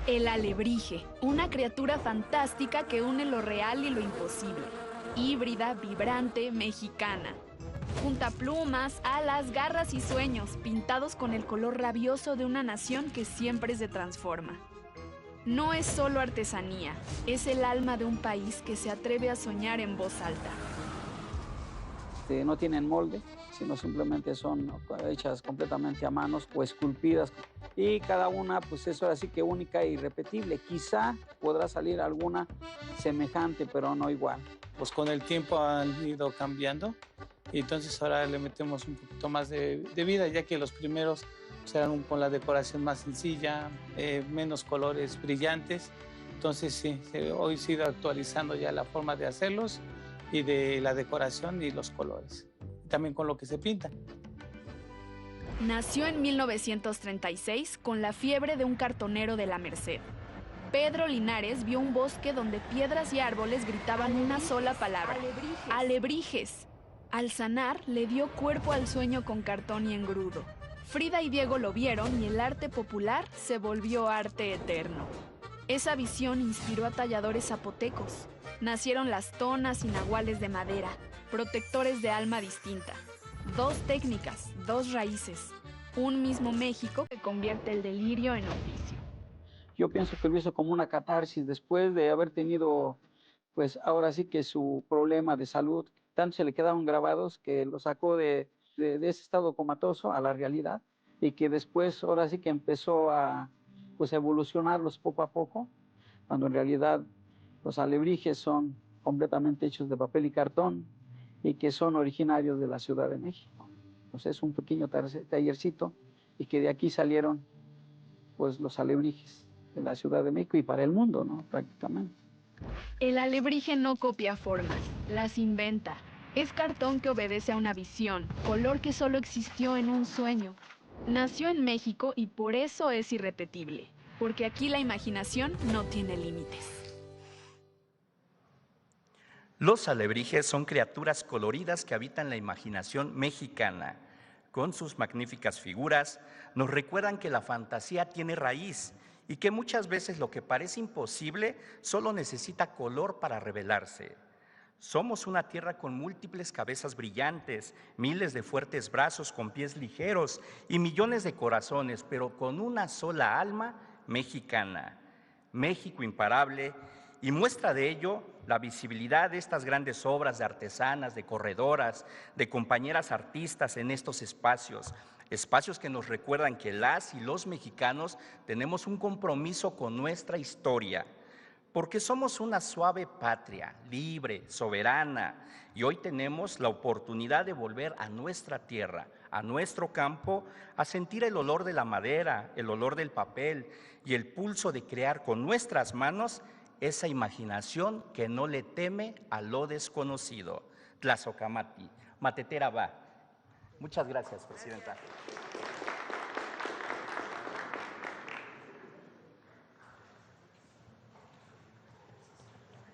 El alebrije, una criatura fantástica que une lo real y lo imposible. Híbrida, vibrante, mexicana. Junta plumas, alas, garras y sueños, pintados con el color rabioso de una nación que siempre se transforma. No es solo artesanía, es el alma de un país que se atreve a soñar en voz alta. No tienen molde, sino simplemente son hechas completamente a manos o esculpidas. Y cada una, pues es ahora sí que única e irrepetible. Quizá podrá salir alguna semejante, pero no igual. Pues con el tiempo han ido cambiando. Y entonces ahora le metemos un poquito más de vida, ya que los primeros eran con la decoración más sencilla, menos colores brillantes. Entonces sí, hoy se ha ido actualizando ya la forma de hacerlos y de la decoración y los colores. También con lo que se pinta. Nació en 1936 con la fiebre de un cartonero de la Merced. Pedro Linares vio un bosque donde piedras y árboles gritaban una sola palabra: alebrijes. Al sanar, le dio cuerpo al sueño con cartón y engrudo. Frida y Diego lo vieron y el arte popular se volvió arte eterno. Esa visión inspiró a talladores zapotecos. Nacieron las tonas y nahuales de madera, protectores de alma distinta. Dos técnicas, dos raíces, un mismo México que convierte el delirio en oficio. Yo pienso que lo hizo como una catarsis después de haber tenido, pues ahora sí que su problema de salud, tanto se le quedaron grabados que lo sacó de ese estado comatoso a la realidad, y que después ahora sí que empezó a pues evolucionarlos poco a poco, cuando en realidad los alebrijes son completamente hechos de papel y cartón y que son originarios de la Ciudad de México. Entonces es un pequeño tallercito y que de aquí salieron pues los alebrijes de la Ciudad de México y para el mundo, ¿no? Prácticamente. El alebrije no copia formas, las inventa. Es cartón que obedece a una visión, color que solo existió en un sueño. Nació en México y por eso es irrepetible, porque aquí la imaginación no tiene límites. Los alebrijes son criaturas coloridas que habitan la imaginación mexicana. Con sus magníficas figuras, nos recuerdan que la fantasía tiene raíz y que muchas veces lo que parece imposible solo necesita color para revelarse. Somos una tierra con múltiples cabezas brillantes, miles de fuertes brazos con pies ligeros y millones de corazones, pero con una sola alma mexicana. México imparable, y muestra de ello la visibilidad de estas grandes obras de artesanas, de corredoras, de compañeras artistas en estos espacios que nos recuerdan que las y los mexicanos tenemos un compromiso con nuestra historia, porque somos una suave patria, libre, soberana, y hoy tenemos la oportunidad de volver a nuestra tierra, a nuestro campo, a sentir el olor de la madera, el olor del papel y el pulso de crear con nuestras manos esa imaginación que no le teme a lo desconocido. Tlazocamati, matetera va. Muchas gracias, Presidenta.